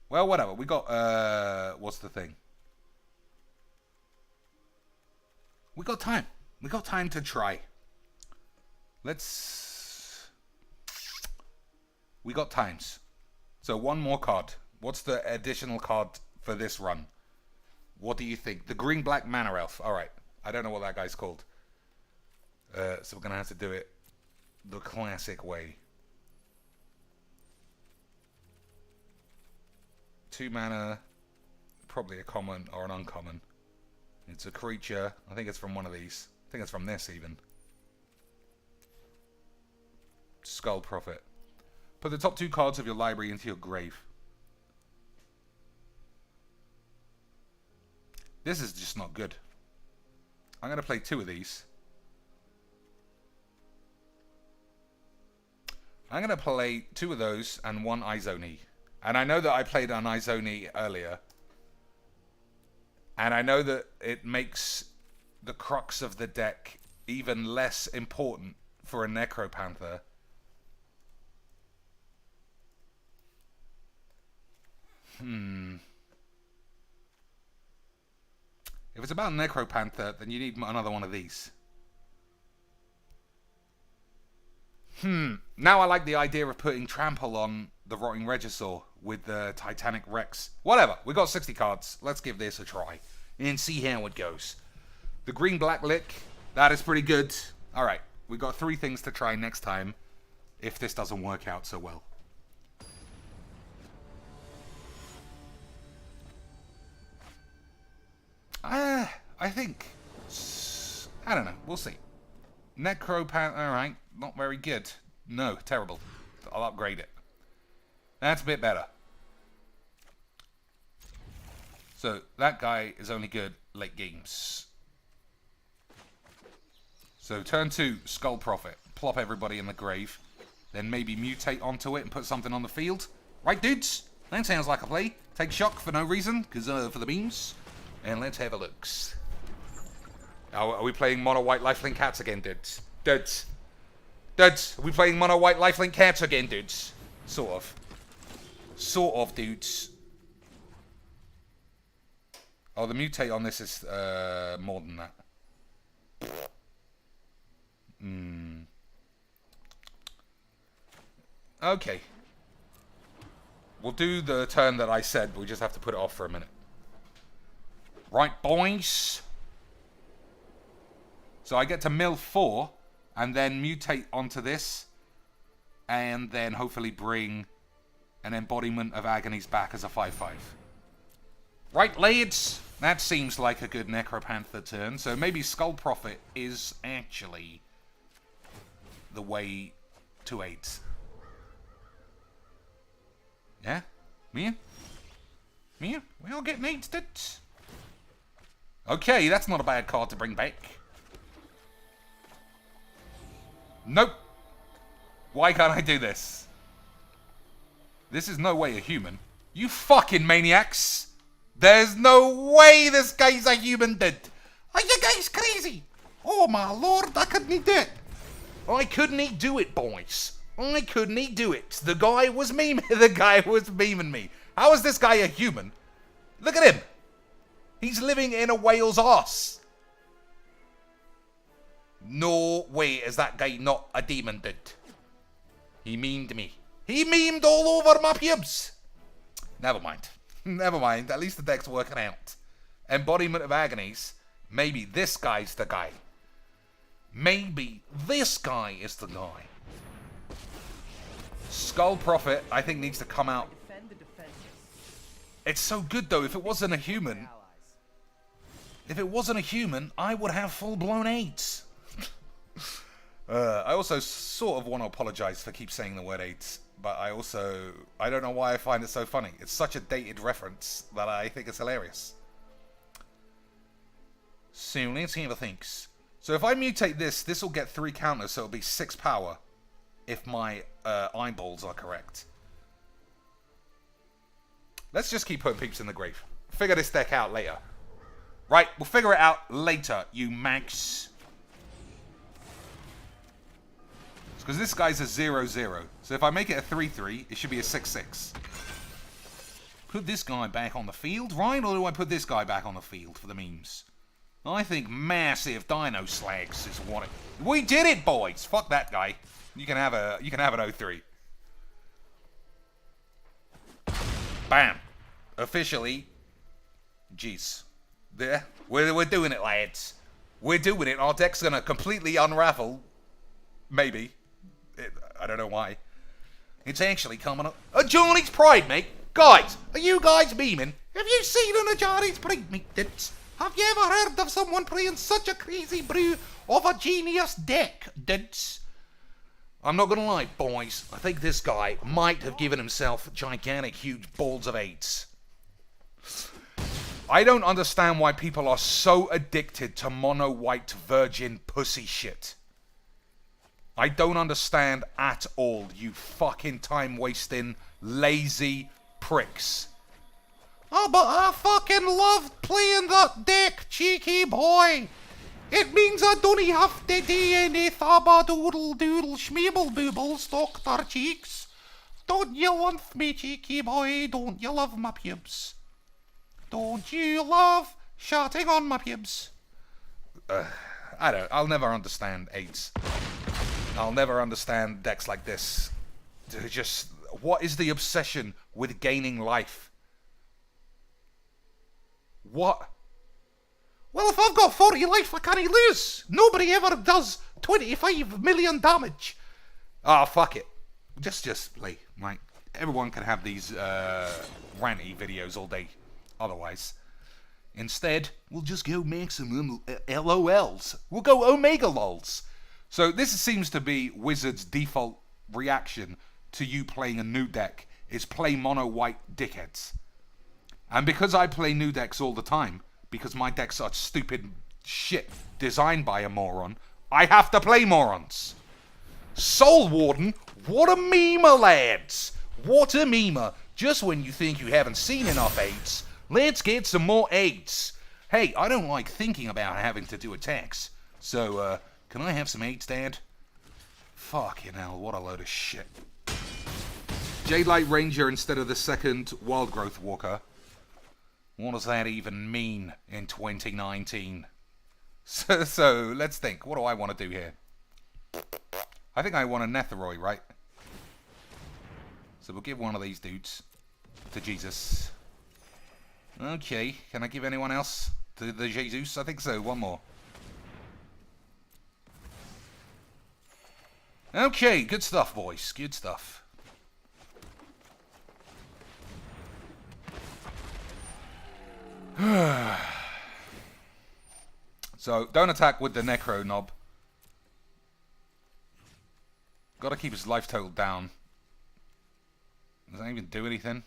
Well, whatever. We got, what's the thing? We got time. We got time to try. We got times. So one more card. What's the additional card for this run? What do you think? The green-black mana elf. Alright. I don't know what that guy's called. So we're going to have to do it the classic way. 2 mana. Probably a common or an uncommon. It's a creature. I think it's from one of these. I think it's from this even. Skull Prophet. Put the top 2 cards of your library into your grave. This is just not good. I'm going to play 2 of these. I'm going to play 2 of those and 1 Izoni. And I know that I played an Izoni earlier. And I know that it makes the crux of the deck even less important for a Necro Panther. If it's about Necro Panther, then you need another one of these. Now I like the idea of putting Trample on the Rotting Regisaur with the Titanic Rex. Whatever, we got 60 cards. Let's give this a try and see how it goes. The green-black lick, that is pretty good. Alright, we got 3 things to try next time if this doesn't work out so well. I think, I don't know, we'll see. Necro Panther, alright, not very good. No, terrible. I'll upgrade it. That's a bit better. So, that guy is only good late games. So, turn 2, Skull Prophet. Plop everybody in the grave. Then maybe mutate onto it and put something on the field. Right, dudes? That sounds like a play. Take shock for no reason, because for the beams. And let's have a look. Are we playing mono white lifelink cats again, dudes? Dudes, are we playing mono white lifelink cats again, dudes? Sort of, dudes. Oh, the mutate on this is more than that. Okay. We'll do the turn that I said. We just have to put it off for a minute. Right, boys. So I get to mill 4 and then mutate onto this and then hopefully bring an Embodiment of Agonies back as a 5/5. Right, lads? That seems like a good Necropanther turn. So maybe Skull Prophet is actually the way to 8. Yeah? Mia? We all get needs, dudes. Okay, that's not a bad card to bring back. Nope. Why can't I do this? This is no way a human. You fucking maniacs! There's no way this guy's a human, dude. Are you guys crazy? Oh my lord, I couldn't do it. I couldn't do it, boys. Why couldn't he do it? The guy was memeing me. How is this guy a human? Look at him. He's living in a whale's arse. No way is that guy not a demon, dude. He memed me. He memed all over my pubes. Never mind. Never mind. At least the deck's working out. Embodiment of Agonies. Maybe this guy's the guy. Maybe this guy is the guy. Skull Prophet, I think, needs to come out. It's so good, though. If it wasn't a human... I would have full-blown AIDS. I also sort of want to apologize for keep saying the word AIDS. But I don't know why I find it so funny. It's such a dated reference that I think it's hilarious. So, let's see what it thinks. So if I mutate this will get 3 counters, so it'll be 6 power. If my eyeballs are correct. Let's just keep putting peeps in the grave. Figure this deck out later. Right, we'll figure it out later, you mags. Because this guy's a 0-0. So if I make it a 3-3, it should be a 6-6. Put this guy back on the field, right? Or do I put this guy back on the field for the memes? I think massive dino slags is what it... We did it, boys! Fuck that guy. You can have an 0-3. Bam. Officially. Jeez. There. We're doing it, lads. We're doing it. Our deck's gonna completely unravel. Maybe. I don't know why. It's actually coming up. A Johnny's Pride, mate. Guys, are you guys memeing? Have you seen an Johnny's Pride, mate? Have you ever heard of someone playing such a crazy brew of a genius deck, dudes? I'm not gonna lie, boys. I think this guy might have given himself gigantic, huge balls of AIDS. I don't understand why people are so addicted to mono-white virgin pussy shit. I don't understand at all, you fucking time-wasting, lazy pricks. Oh, but I fucking love playing that deck, cheeky boy. It means I don't have to do any thabba-doodle-doodle schmeeble-boobles, Dr. Cheeks. Don't you love me, cheeky boy? Don't you love my pubes? Don't you love shouting on my pubes? I'll never understand AIDS. I'll never understand decks like this. What is the obsession with gaining life? What? Well, if I've got 40 life, I can't lose. Nobody ever does 25 million damage. Ah, fuck it. Just play. Like, everyone can have these ranty videos all day. Otherwise. Instead, we'll just go maximum LOLs. We'll go Omega LOLs. So this seems to be Wizards' default reaction to you playing a new deck, is play mono white dickheads. And because I play new decks all the time, because my decks are stupid shit designed by a moron, I have to play morons. Soul Warden, what a memer, lads. What a memer. Just when you think you haven't seen enough AIDS, let's get some more AIDS. Hey, I don't like thinking about having to do attacks. So, can I have some AIDS, Dad? Fucking hell, what a load of shit. Jade Light Ranger instead of the second Wild Growth Walker. What does that even mean in 2019? So let's think. What do I want to do here? I think I want a Nethroi, right? So we'll give one of these dudes to Jesus. Okay, can I give anyone else to the Jesus? I think so. One more. Okay, good stuff, boys. Good stuff. So, don't attack with the Necro knob. Gotta keep his life total down. Does that even do anything?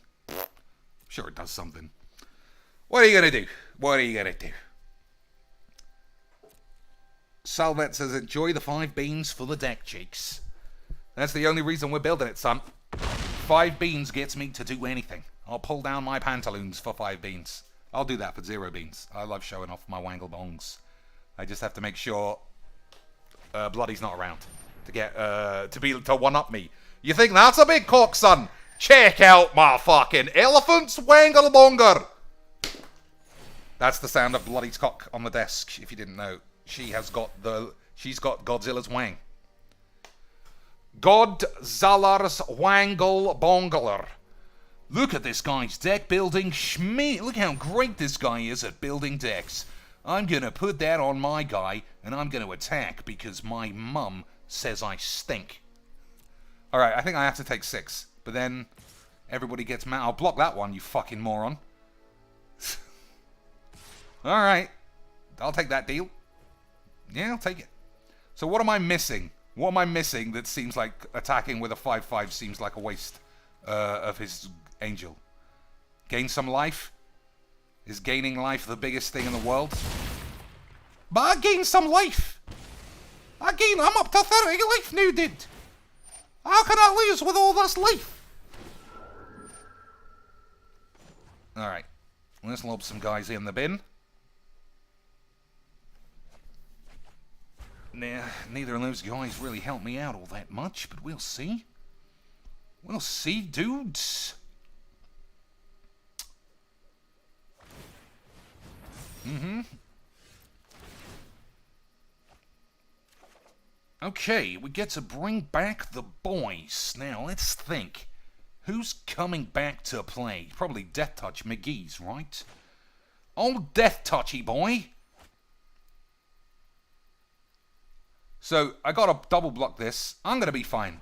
Sure it does something. What are you gonna do? What are you gonna do? Salvet says, enjoy the 5 beans for the deck, cheeks. That's the only reason we're building it, son. 5 beans gets me to do anything. I'll pull down my pantaloons for 5 beans. I'll do that for 0 beans. I love showing off my wangle bongs. I just have to make sure Bloody's not around to get to one up me. You think that's a big cock, son? Check out my fucking elephant's wangle-bonger. That's the sound of Bloody's cock on the desk, if you didn't know. She's got Godzilla's wang. Godzallar's wangle-bongler. Look at this guy's deck building schmee. Look how great this guy is at building decks. I'm gonna put that on my guy, and I'm gonna attack because my mum says I stink. Alright, I think I have to take 6. But then everybody gets mad. I'll block that one, you fucking moron. Alright. I'll take that deal. Yeah, I'll take it. So what am I missing? What am I missing that seems like attacking with a 5/5 seems like a waste of his angel? Gain some life? Is gaining life the biggest thing in the world? But I gained some life. I'm up to 30 life now, dude. How can I lose with all this life? Alright. Let's lob some guys in the bin. Nah, neither of those guys really helped me out all that much, but we'll see. We'll see, dudes. Okay, we get to bring back the boys. Now, let's think. Who's coming back to play? Probably Death Touch McGee's, right? Old Death Touchy boy. So, I gotta double block this. I'm gonna be fine.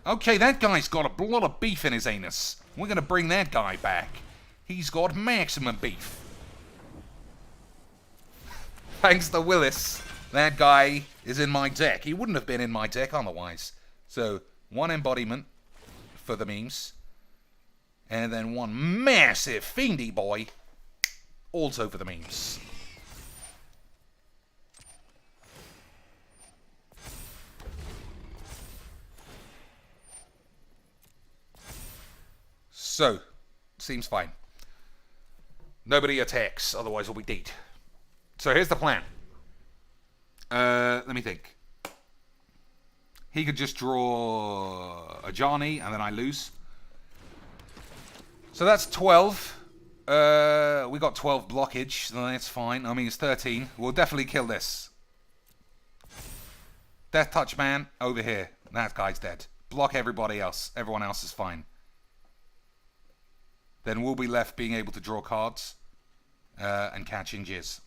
Okay, that guy's got a lot of beef in his anus. We're gonna bring that guy back. He's got maximum beef. Thanks to Willis, that guy is in my deck. He wouldn't have been in my deck otherwise. So, 1 embodiment for the memes. And then 1 massive fiendy boy also for the memes. So, seems fine. Nobody attacks, otherwise we'll be dead. So here's the plan. Let me think. He could just draw a Johnny, and then I lose. So that's 12. We got 12 blockage, so that's fine. I mean, it's 13. We'll definitely kill this. Death Touch Man, over here. That guy's dead. Block everybody else. Everyone else is fine. Then we'll be left being able to draw cards and catching jizz.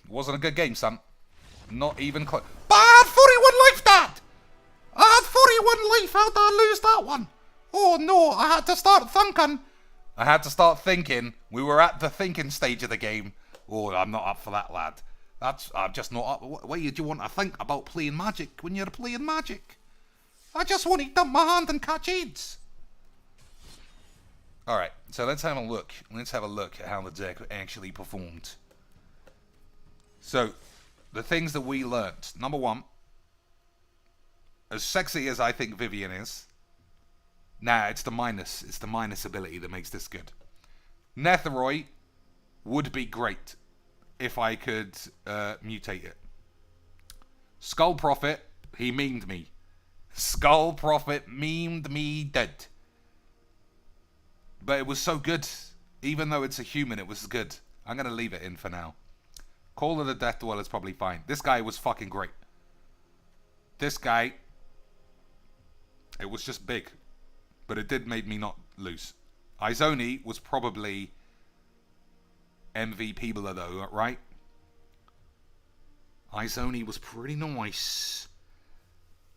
Wasn't a good game, son. Not even close. But I had 41 life, Dad! I had 41 life. How did I lose that one? Oh no, I had to start thinking. We were at the thinking stage of the game. Oh, I'm not up for that, lad. I'm just not up. What do you want to think about playing Magic when you're playing Magic? I just want to dump my hand and catch AIDS. Alright, so let's have a look. Let's have a look at how the deck actually performed. So, the things that we learnt. Number 1, as sexy as I think Vivian is, nah, it's the minus ability that makes this good. Nethroi would be great if I could mutate it. Skull Prophet, he memed me. Skull Prophet memed me dead. But it was so good. Even though it's a human, it was good. I'm going to leave it in for now. Call of the Death Dweller is probably fine. This guy was fucking great. This guy, it was just big. But it did make me not lose. Izoni was probably MVP though, right? Izoni was pretty nice.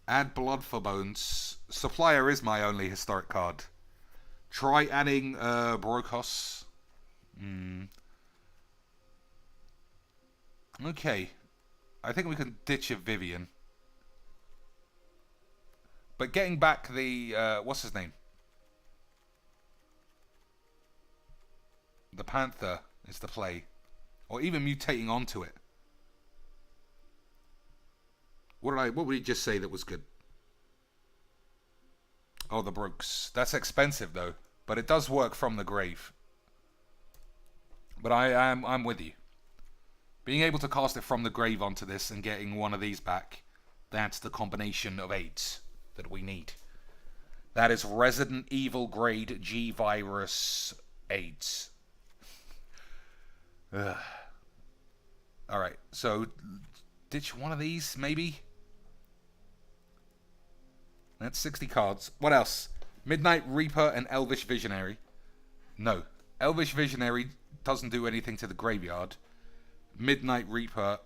Add Blood for Bones. Supplier is my only historic card. Try adding Brokkos. Okay. I think we can ditch a Vivian. But getting back the... what's his name? The Panther is the play. Or even mutating onto it. What would he just say that was good? Oh, the Brokkos. That's expensive though, but it does work from the grave. But I'm with you, Being able to cast it from the grave onto this and getting one of these back, that's the combination of aids that we need. That is Resident Evil grade G virus aids. Alright, so ditch one of these, maybe? That's 60 cards. What else? Midnight Reaper and Elvish Visionary. No. Elvish Visionary doesn't do anything to the graveyard. Midnight Reaper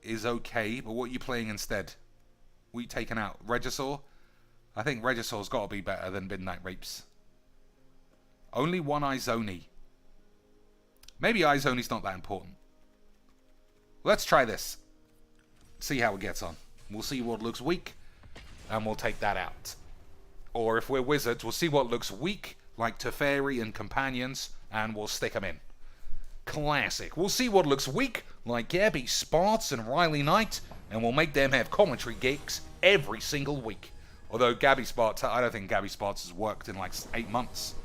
is okay, but what are you playing instead? What are you taking out? Regisaur? I think Regisaur's got to be better than Midnight Reaps. Only one Izoni. Maybe Izoni's not that important. Let's try this. See how it gets on. We'll see what looks weak, and we'll take that out. Or if we're wizards, we'll see what looks weak, like Teferi and Companions, and we'll stick them in. Classic. We'll see what looks weak, like Gabby Sparts and Riley Knight, and we'll make them have commentary gigs every single week. Although Gabby Sparts, I don't think Gabby Sparts has worked in like 8 months.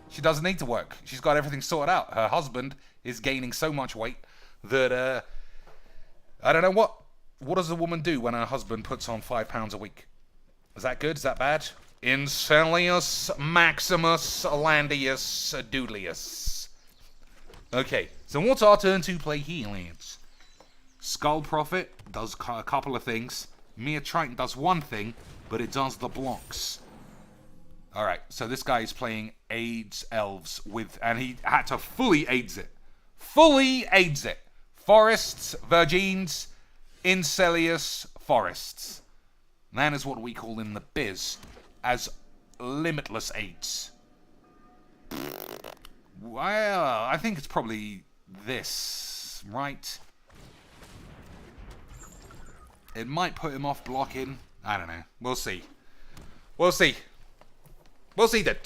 She doesn't need to work. She's got everything sorted out. Her husband is gaining so much weight that, I don't know what does a woman do when her husband puts on 5 pounds a week? Is that good? Is that bad? Incelius Maximus Landius Doodlius. Okay, so what's our turn to play here, lads? Skull Prophet does a couple of things. Mire Triton does one thing, but it does the blocks. Alright, so this guy is playing AIDS Elves with, and he had to fully AIDS it. Fully AIDS it. Forests, Virgins, Incelius Forests. That is what we call in the biz as limitless AIDS. Well, I think it's probably this, right? It might put him off blocking. I don't know. We'll see. We'll see. We'll see that.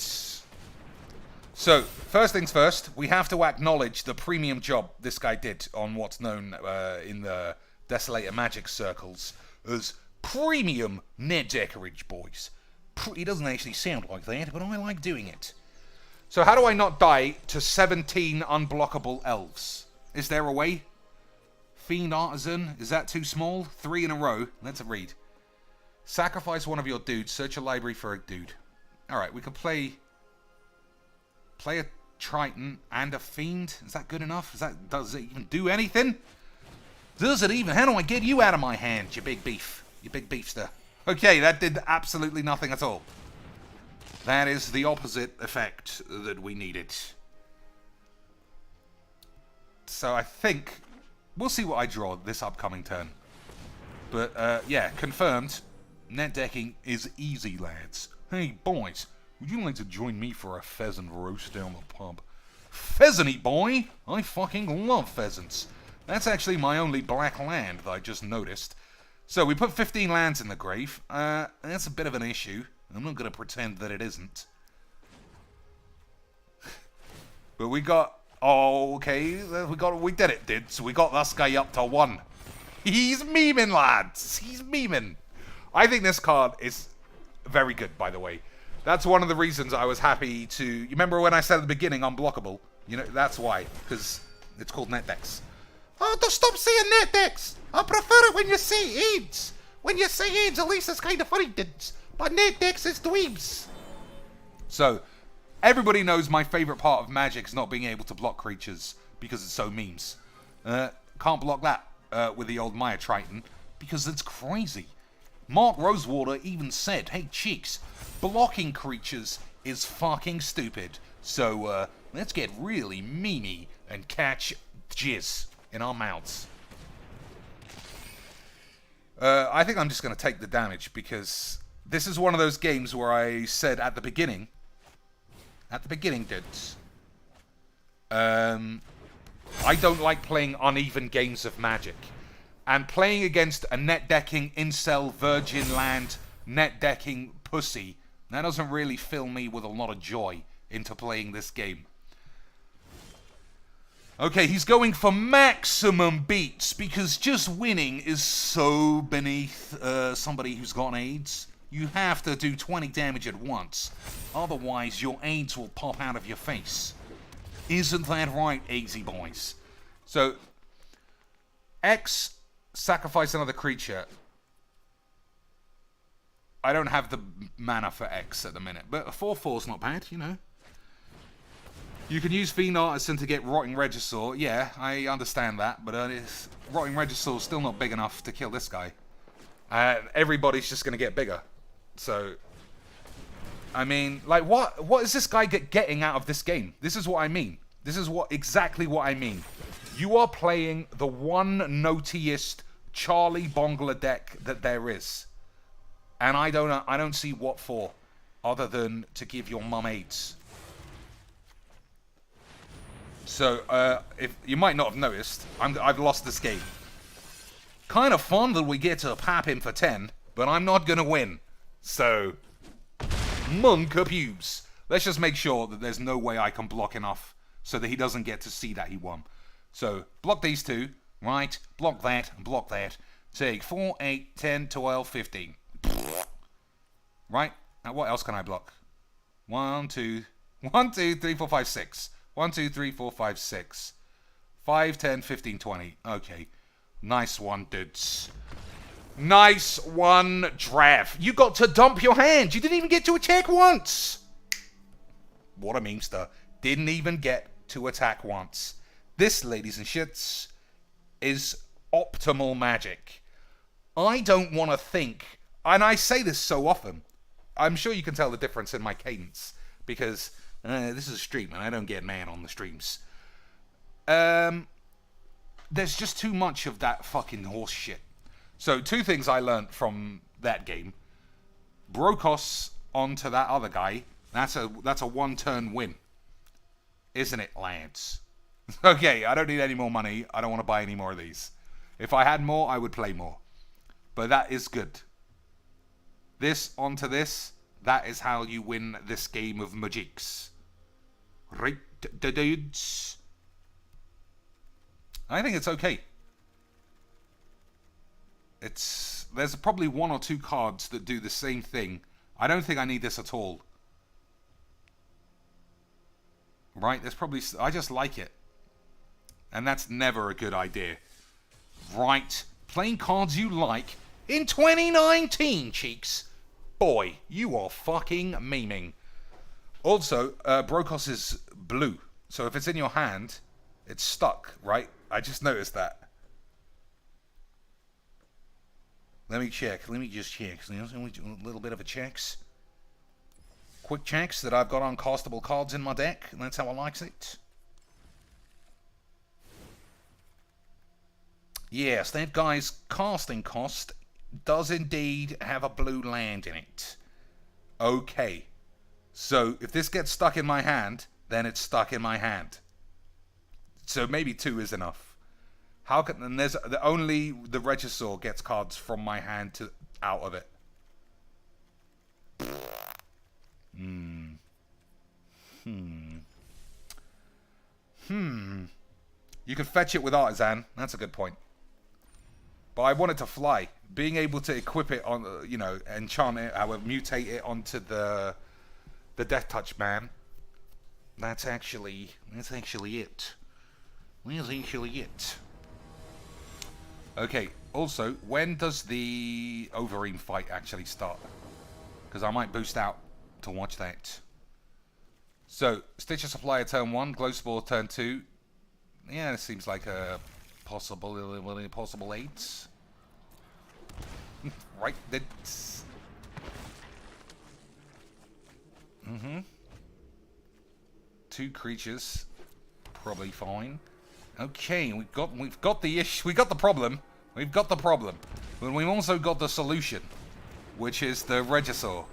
So, first things first, we have to acknowledge the premium job this guy did on what's known in the Desolator Magic circles as premium net deckerage, boys. He doesn't actually sound like that, but I like doing it. So how do I not die to 17 unblockable elves? Is there a way? Fiend Artisan, is that too small? 3 in a row. Let's read. Sacrifice one of your dudes. Search a library for a dude. Alright, we could play a Triton and a Fiend. Is that good enough? Does it even do anything? Does it even? How do I get you out of my hand, you big beef? You big beefster. Okay, that did absolutely nothing at all. That is the opposite effect that we needed. So I think we'll see what I draw this upcoming turn. But yeah, confirmed. Net decking is easy, lads. Hey, boys, would you like to join me for a pheasant roast down the pub? Pheasanty, boy! I fucking love pheasants. That's actually my only black land that I just noticed. So we put 15 lands in the grave. That's a bit of an issue. I'm not going to pretend that it isn't. But we got... Oh, okay. We did it, dude. So we got this guy up to 1. He's memeing, lads. He's memeing. I think this card is very good, by the way. That's one of the reasons I was happy to... You remember when I said at the beginning, unblockable? You know, that's why. Because it's called net decks. Oh, don't stop saying net decks. I prefer it when you say AIDS. When you say AIDS, at least it's kind of funny, dudes. But net decks is dweebs. So, everybody knows my favorite part of Magic is not being able to block creatures because it's so memes. Can't block that with the old Mire Triton because it's crazy. Mark Rosewater even said, hey, cheeks, blocking creatures is fucking stupid. So, let's get really memey and catch jizz in our mouths. I think I'm just going to take the damage because this is one of those games where I said at the beginning, dudes, I don't like playing uneven games of Magic. And playing against a net decking incel virgin land net decking pussy, that doesn't really fill me with a lot of joy into playing this game. Okay, he's going for maximum beats because just winning is so beneath somebody who's got AIDS. You have to do 20 damage at once, otherwise your AIDS will pop out of your face. Isn't that right, easy boys? So, X, sacrifice another creature. I don't have the mana for X at the minute, but a 4/4's not bad, you know. You can use Fiend Artisan to get Rotting Regisaur. Yeah, I understand that, but Rotting Regisaur's still not big enough to kill this guy. Everybody's just going to get bigger. So, I mean, like, what is this guy getting out of this game? This is what I mean. This is exactly what I mean. You are playing the one notiest Charlie Bongler deck that there is. And I don't see what for, other than to give your mum AIDS. So, if you might not have noticed, I've lost this game. Kind of fun that we get to pap him for 10, but I'm not gonna win. So, Monka-pubes. Let's just make sure that there's no way I can block enough so that he doesn't get to see that he won. So, block these two, right? Block that, and block that. Take 4, 8, 10, 12, 15. Right? Now what else can I block? 1, 2, 3, 4, 5, 6. 1, 2, 3, 4, 5, 6. 5, 10, 15, 20. Okay. Nice one, dudes. Nice one, Drav. You got to dump your hand. You didn't even get to attack once. What a memester. Didn't even get to attack once. This, ladies and shits, is optimal magic. I don't want to think, and I say this so often, I'm sure you can tell the difference in my cadence, because this is a stream and I don't get mad on the streams. There's just too much of that fucking horse shit. So, two things I learned from that game. Brokkos onto that other guy, that's a one-turn win. Isn't it, lads? Okay, I don't need any more money. I don't want to buy any more of these. If I had more, I would play more. But that is good. This onto this, that is how you win this game of magics. Right, dudes? I think it's okay. There's probably 1 or 2 cards that do the same thing. I don't think I need this at all. Right, I just like it. And that's never a good idea. Right, playing cards you like in 2019, cheeks. Boy, you are fucking memeing. Also, Brokkos is blue. So if it's in your hand, it's stuck, right? I just noticed that. Let me check. Let me just check. A little bit of a checks. Quick checks that I've got uncastable cards in my deck. And that's how I likes it. Yes, that guy's casting cost does indeed have a blue land in it. Okay. So, if this gets stuck in my hand, then it's stuck in my hand. So maybe 2 is enough. How can... And there's... Only the Regisaur gets cards from my hand to out of it. You can fetch it with Artisan. That's a good point. But I want it to fly. Being able to equip it on, enchant it, mutate it onto the Death Touch man. That's actually it. That's actually it. Okay. Also, when does the Overgrown fight actually start? Because I might boost out to watch that. So, Stitcher Supplier turn 1, Glowspore turn 2. Yeah, it seems like a possible 8. Right, that's... 2 creatures, probably fine. Okay, we've got the issue. We got the problem. We've got the problem, but we've also got the solution, which is the Regisaur.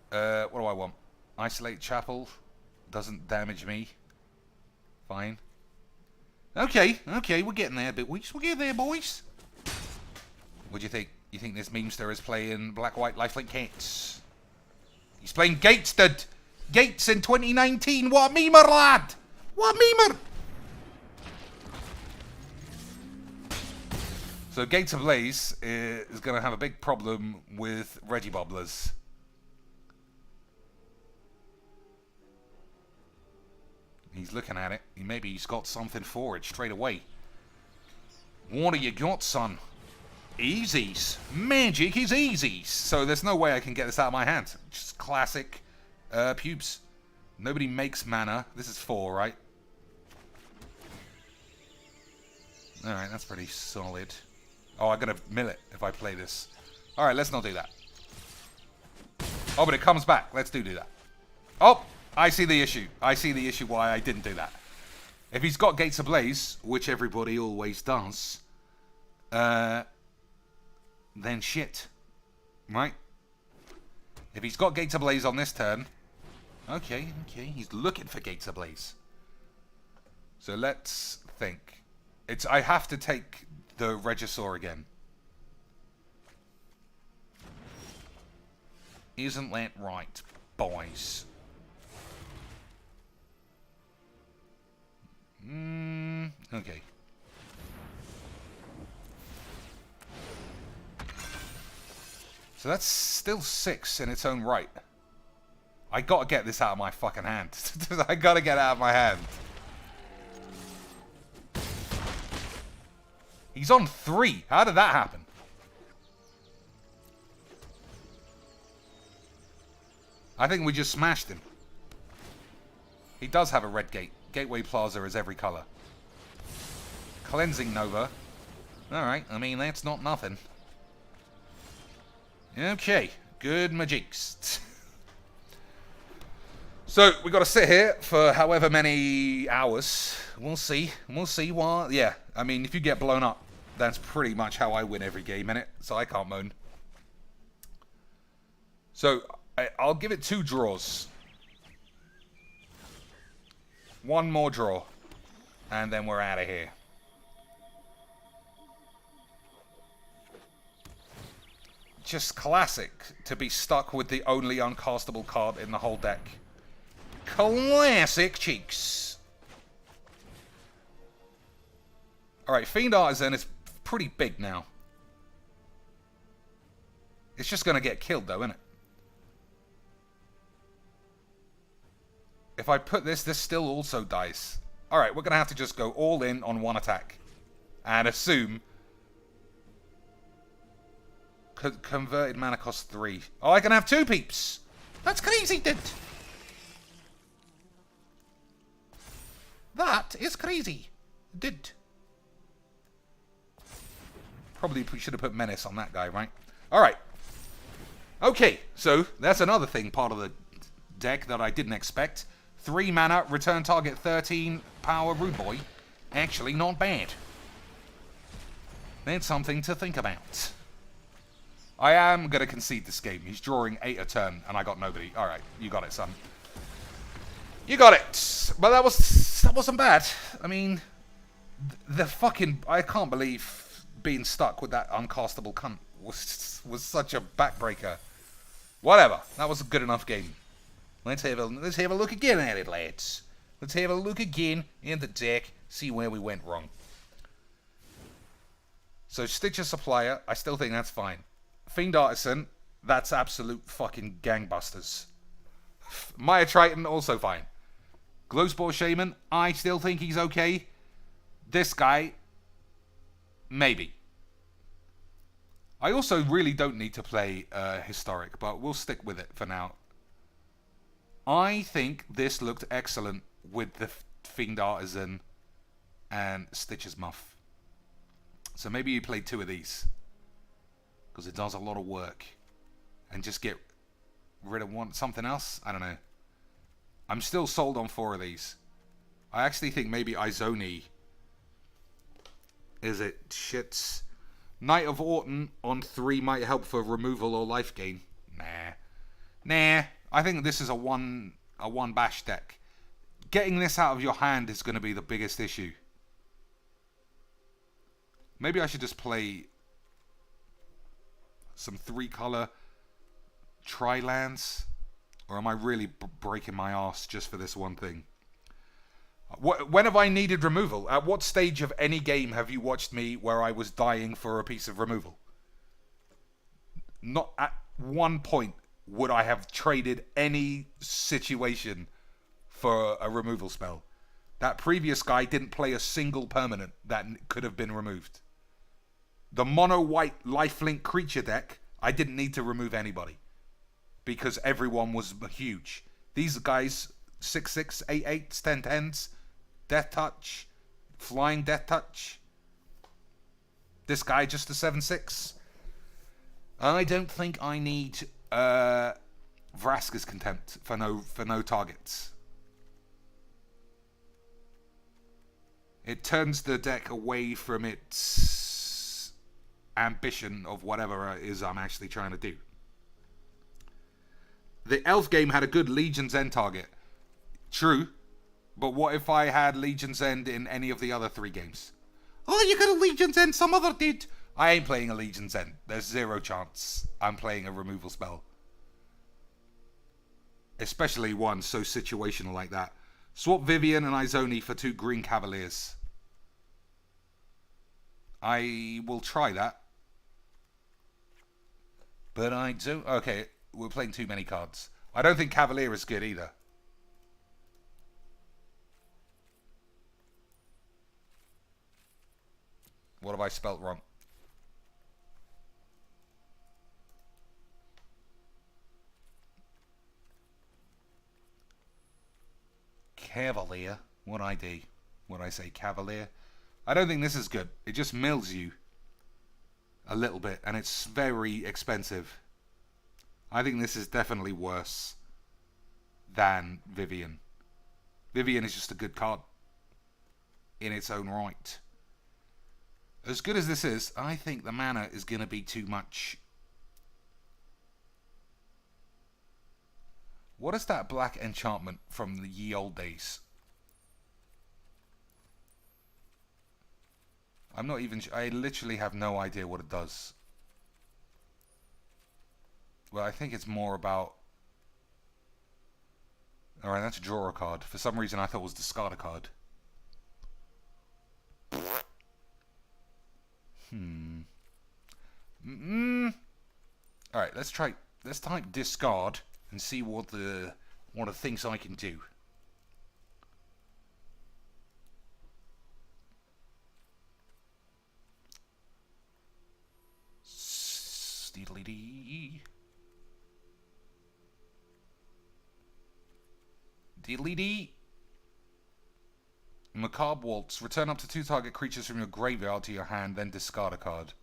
What do I want? Isolate Chapel doesn't damage me. Fine. Okay, we're getting there, boys. We're getting there, boys. What do you think? You think this memester is playing Black-White Lifelink Gates? He's playing Gates, dude. Gates in 2019. What a memer, lad! What a memer! So Gates of Blaze is going to have a big problem with Regibobblers. He's looking at it. Maybe he's got something for it straight away. What do you got, son? Easies. Magic is easies. So there's no way I can get this out of my hand. Just classic pubes. Nobody makes mana. This is 4, right? Alright, that's pretty solid. Oh, I'm going to mill it if I play this. Alright, let's not do that. Oh, but it comes back. Let's do that. Oh, I see the issue. I see the issue why I didn't do that. If he's got Gates Ablaze, which everybody always does, then shit. Right? If he's got Gates Ablaze on this turn, okay, he's looking for Gates Ablaze. So let's think. I have to take the Regisaur again. Isn't that right, boys? Okay. So that's still 6 in its own right. I gotta get this out of my fucking hand. I gotta get it out of my hand. He's on 3. How did that happen? I think we just smashed him. He does have a red gate. Gateway Plaza is every color. Cleansing Nova. Alright, I mean, that's not nothing. Okay, good magics. So, we got to sit here for however many hours. We'll see. We'll see what... Yeah, I mean, if you get blown up, that's pretty much how I win every game, innit? So I can't moan. So, I'll give it 2 draws. 1 more draw. And then we're out of here. Just classic to be stuck with the only uncastable card in the whole deck. Classic cheeks. Alright, Fiend Artisan is pretty big now. It's just going to get killed though, isn't it? If I put this still also dies. Alright, we're going to have to just go all in on 1 attack. And assume... Converted mana cost 3. Oh, I can have 2 peeps! That's crazy, dude! That is crazy, dude. Probably should have put Menace on that guy, right? Alright. Okay, so that's another thing, part of the deck that I didn't expect. 3 mana, return target 13 power Rude Boy. Actually, not bad. That's something to think about. I am going to concede this game. He's drawing 8 a turn, and I got nobody. Alright, you got it, son. You got it! But that wasn't bad. I mean, the fucking... I can't believe being stuck with that uncastable cunt was such a backbreaker. Whatever. That was a good enough game. Let's have a look again at it, lads. Let's have a look again in the deck, see where we went wrong. So, Stitcher Supplier, I still think that's fine. Fiend Artisan, that's absolute fucking gangbusters. Mire Triton, also fine. Glowspore Shaman, I still think he's okay. This guy, maybe. I also really don't need to play Historic, but we'll stick with it for now. I think this looked excellent with the Fiend Artisan and Stitcher's Muff. So maybe you play 2 of these. Because it does a lot of work. And just get rid of something else? I don't know. I'm still sold on 4 of these. I actually think maybe Izoni. Is it shits? Knight of Autumn on 3 might help for removal or life gain. Nah. I think this is a one bash deck. Getting this out of your hand is going to be the biggest issue. Maybe I should just play some 3-color tri-lands, or am I really breaking my ass just for this one thing? When have I needed removal? At what stage of any game have you watched me where I was dying for a piece of removal? Not at one point would I have traded any situation for a removal spell. That previous guy didn't play a single permanent that could have been removed. The mono-white lifelink creature deck, I didn't need to remove anybody. Because everyone was huge. These guys, 6/6, 8/8s, 10/10s, Death Touch, Flying Death Touch. This guy just a 7/6. I don't think I need Vraska's Contempt for no targets. It turns the deck away from its ambition of whatever it is I'm actually trying to do. The Elf game had a good Legion's End target. True. But what if I had Legion's End in any of the other 3 games? Oh, you got a Legion's End, some other dude. I ain't playing a Legion's End. There's 0 chance I'm playing a removal spell. Especially one so situational like that. Swap Vivian and Izoni for 2 green Cavaliers. I will try that. But I don't... Okay, we're playing too many cards. I don't think Cavalier is good either. What have I spelt wrong? Cavalier. What I do? What I say, Cavalier? I don't think this is good. It just mills you a little bit, and it's very expensive. I think this is definitely worse than Vivian. Vivian is just a good card in its own right. As good as this is, I think the mana is going to be too much. What is that black enchantment from the ye old days? I'm not even... I literally have no idea what it does. Well, I think it's more about... Alright, that's draw a card. For some reason I thought it was discard a card. Alright, let's try... Let's type discard and see what the things I can do. Deedly-dee. Deedly-dee. Macabre Waltz. Return up to 2 target creatures from your graveyard to your hand, then discard a card.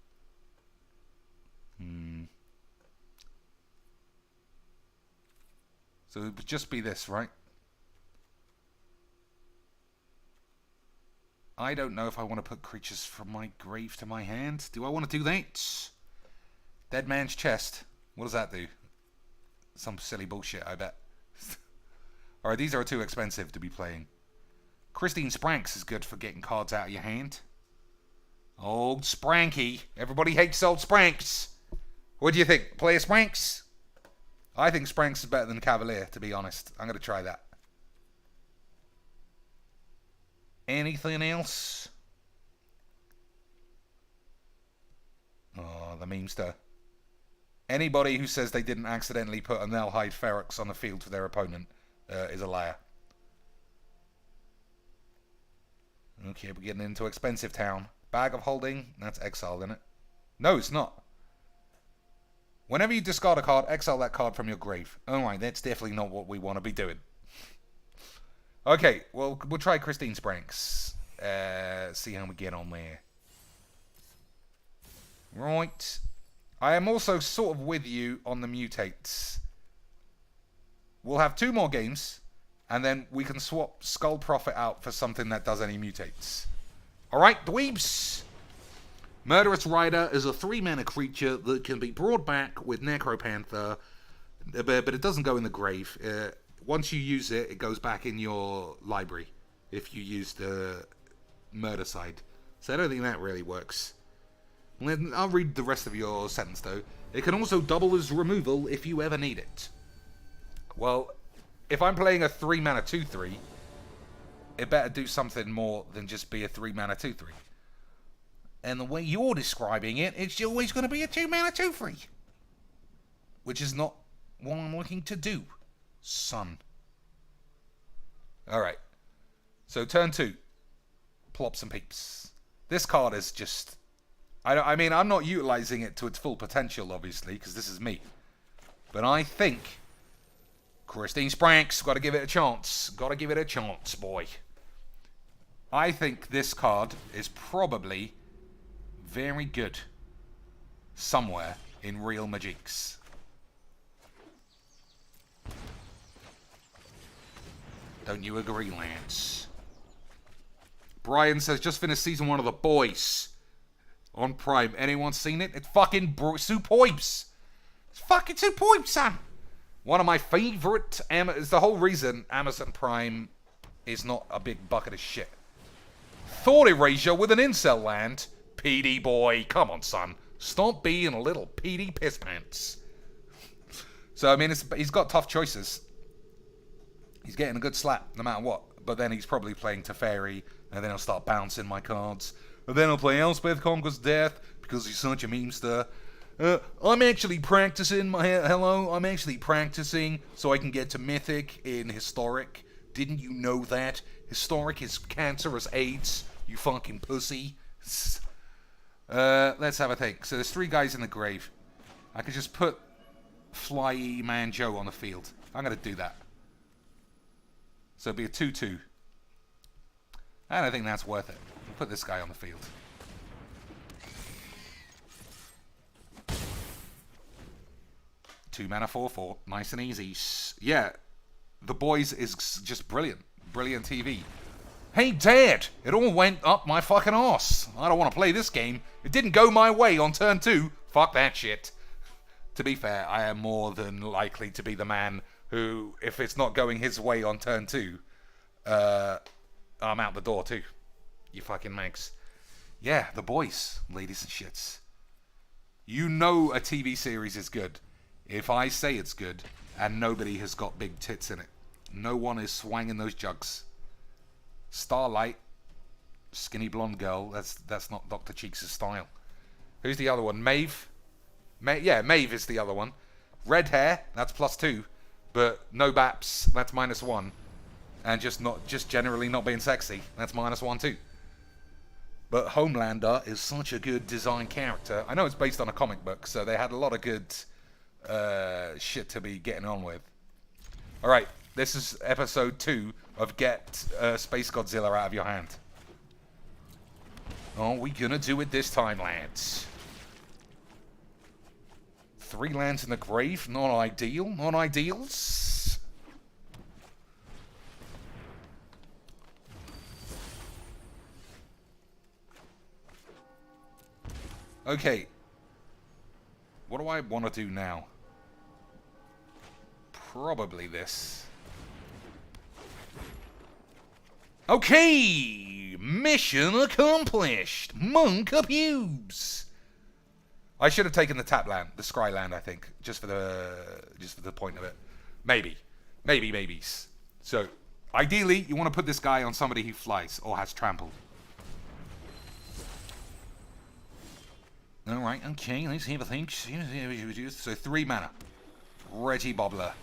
So it would just be this, right? I don't know if I want to put creatures from my grave to my hand. Do I want to do that? Dead Man's Chest. What does that do? Some silly bullshit, I bet. Alright, these are too expensive to be playing. Christine Spranks is good for getting cards out of your hand. Old Spranky. Everybody hates old Spranks. What do you think? Play a Spranks? I think Spranks is better than Cavalier, to be honest. I'm going to try that. Anything else? Oh, the memester. Anybody who says they didn't accidentally put a Nelhide Ferox on the field for their opponent is a liar. Okay, we're getting into expensive town. Bag of Holding, that's exile, isn't it? No, it's not. Whenever you discard a card, exile that card from your grave. Alright, that's definitely not what we want to be doing. Okay, well, we'll try Christine Spranks. See how we get on there. Right. I am also sort of with you on the mutates. We'll have 2 more games, and then we can swap Skull Prophet out for something that does any mutates. Alright, dweebs! Murderous Rider is a 3-mana creature that can be brought back with Necro Panther, but it doesn't go in the grave. Once you use it, it goes back in your library if you use the murder side. So I don't think that really works. I'll read the rest of your sentence, though. It can also double as removal if you ever need it. Well, if I'm playing a 3-mana 2/3, it better do something more than just be a 3-mana 2/3. And the way you're describing it, it's always going to be a 2-mana 2/3. Which is not what I'm looking to do, son. Alright. So turn 2. Plops and peeps. This card is just... I mean, I'm not utilizing it to its full potential, obviously, because this is me. But I think... Christine Spranks, gotta give it a chance. Gotta give it a chance, boy. I think this card is probably very good somewhere in Real Magics. Don't you agree, Lance? Brian says, just finished season 1 of The Boys on Prime. Anyone seen it? It's fucking superbs. It's fucking superb, son. One of my favorite. It's the whole reason Amazon Prime is not a big bucket of shit. Thought Erasure with an incel land. PD boy, come on, son. Stop being a little PD piss pants. So I mean, he's got tough choices. He's getting a good slap no matter what. But then he's probably playing Teferi, and then he'll start bouncing my cards. And then he'll play Elspeth Conquers Death because he's such a memester. I'm actually practicing I'm actually practicing so I can get to Mythic in Historic. Didn't you know that? Historic is cancerous AIDS, you fucking pussy. Let's have a think. So there's 3 guys in the grave. I could just put Fly Man Joe on the field. I'm going to do that. So it'd be a 2-2. I don't think that's worth it. I'll put this guy on the field. Two mana 4/4. Nice and easy. Yeah. The Boys is just brilliant. Brilliant TV. Hey, Dad! It all went up my fucking arse. I don't want to play this game. It didn't go my way on turn 2. Fuck that shit. To be fair, I am more than likely to be the man who, if it's not going his way on turn 2, I'm out the door too. You fucking mags. Yeah, The Boys, ladies and shits. You know a TV series is good if I say it's good and nobody has got big tits in it. No one is swanging those jugs. Starlight, skinny blonde girl, that's not Dr. Cheeks' style. Who's the other one? Maeve? Yeah, Maeve is the other one. Red hair, that's +2. But no baps, that's -1. And just generally not being sexy, that's -1 too. But Homelander is such a good design character. I know it's based on a comic book, so they had a lot of good shit to be getting on with. Alright, this is episode 2 of Get Space Godzilla out of your hand. Are we gonna do it this time, lads? 3 lands in the grave, not ideal, not ideals. Okay. What do I want to do now? Probably this. Okay! Mission accomplished! Monk of Pubes! I should have taken the tap land, the scry land, I think, just for the point of it. Maybes. So, ideally, you want to put this guy on somebody who flies or has trampled. Alright, okay, let's have a think. So 3 mana. Reggie Bobbler.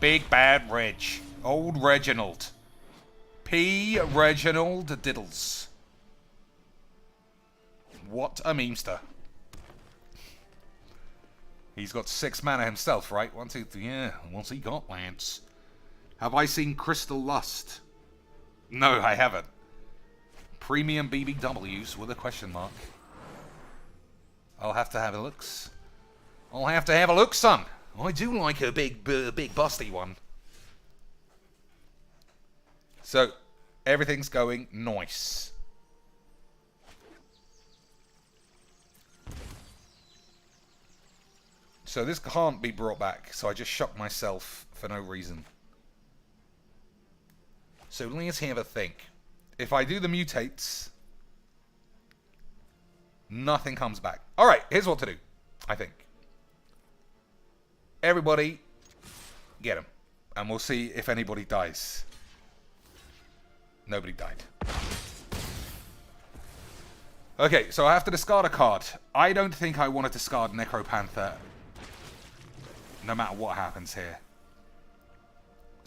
Big Bad Reg. Old Reginald. P. Reginald Diddles. What a memester. He's got 6 mana himself, right? 1, 2, 3, yeah. What's he got, Lance? Have I seen Crystal Lust? No, I haven't. Premium BBWs with a question mark. I'll have to have a look. I'll have to have a look, son. I do like a big busty one. So, everything's going nice. So this can't be brought back, so I just shocked myself for no reason. So let's have a think. If I do the mutates, nothing comes back. Alright, here's what to do, I think. Everybody, get him. And we'll see if anybody dies. Nobody died. Okay, so I have to discard a card. I don't think I want to discard Necro Panther, no matter what happens here.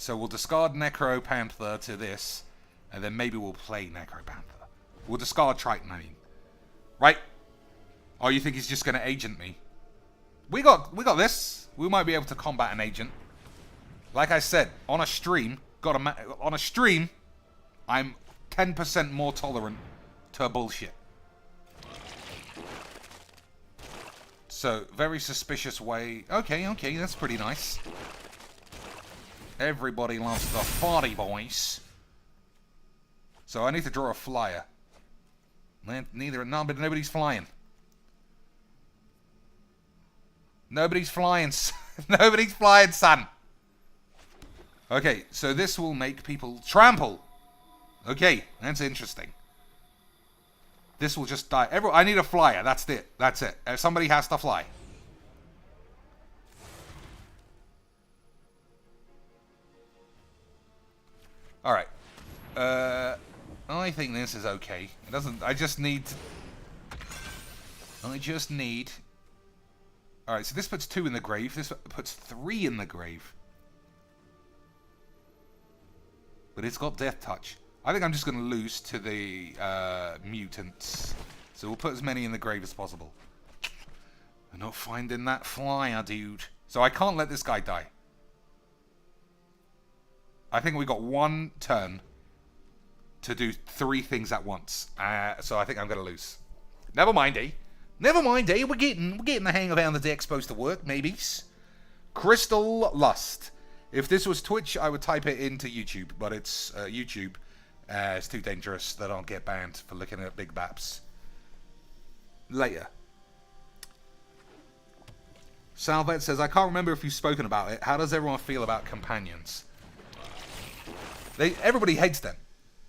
So we'll discard Necro Panther to this, and then maybe we'll play Necro Panther. We'll discard Triton, I mean. Right? Oh, you think he's just going to agent me? We got this. We might be able to combat an agent. Like I said, on a stream, I'm 10% more tolerant to bullshit. So, very suspicious way. Okay, that's pretty nice. Everybody loves the farty voice. So I need to draw a flyer. Nobody's flying. Nobody's flying. Nobody's flying, son. Okay, so this will make people trample. Okay, that's interesting. This will just die. I need a flyer. That's it. That's it. Somebody has to fly. All right. I think this is okay. It doesn't. I just need. All right. So this puts 2 in the grave. This puts 3 in the grave. But it's got Death Touch. I think I'm just going to lose to the mutants. So we'll put as many in the grave as possible. I'm not finding that flyer, dude. So I can't let this guy die. I think we got 1 turn to do 3 things at once. So I think I'm going to lose. Never mind, eh? Never mind, eh? We're getting the hang of how the deck's supposed to work, maybe. Crystal Lust. If this was Twitch, I would type it into YouTube, but it's YouTube. It's too dangerous that I'll get banned for looking at big baps. Later. Salvet says, I can't remember if you've spoken about it. How does everyone feel about companions? Everybody hates them.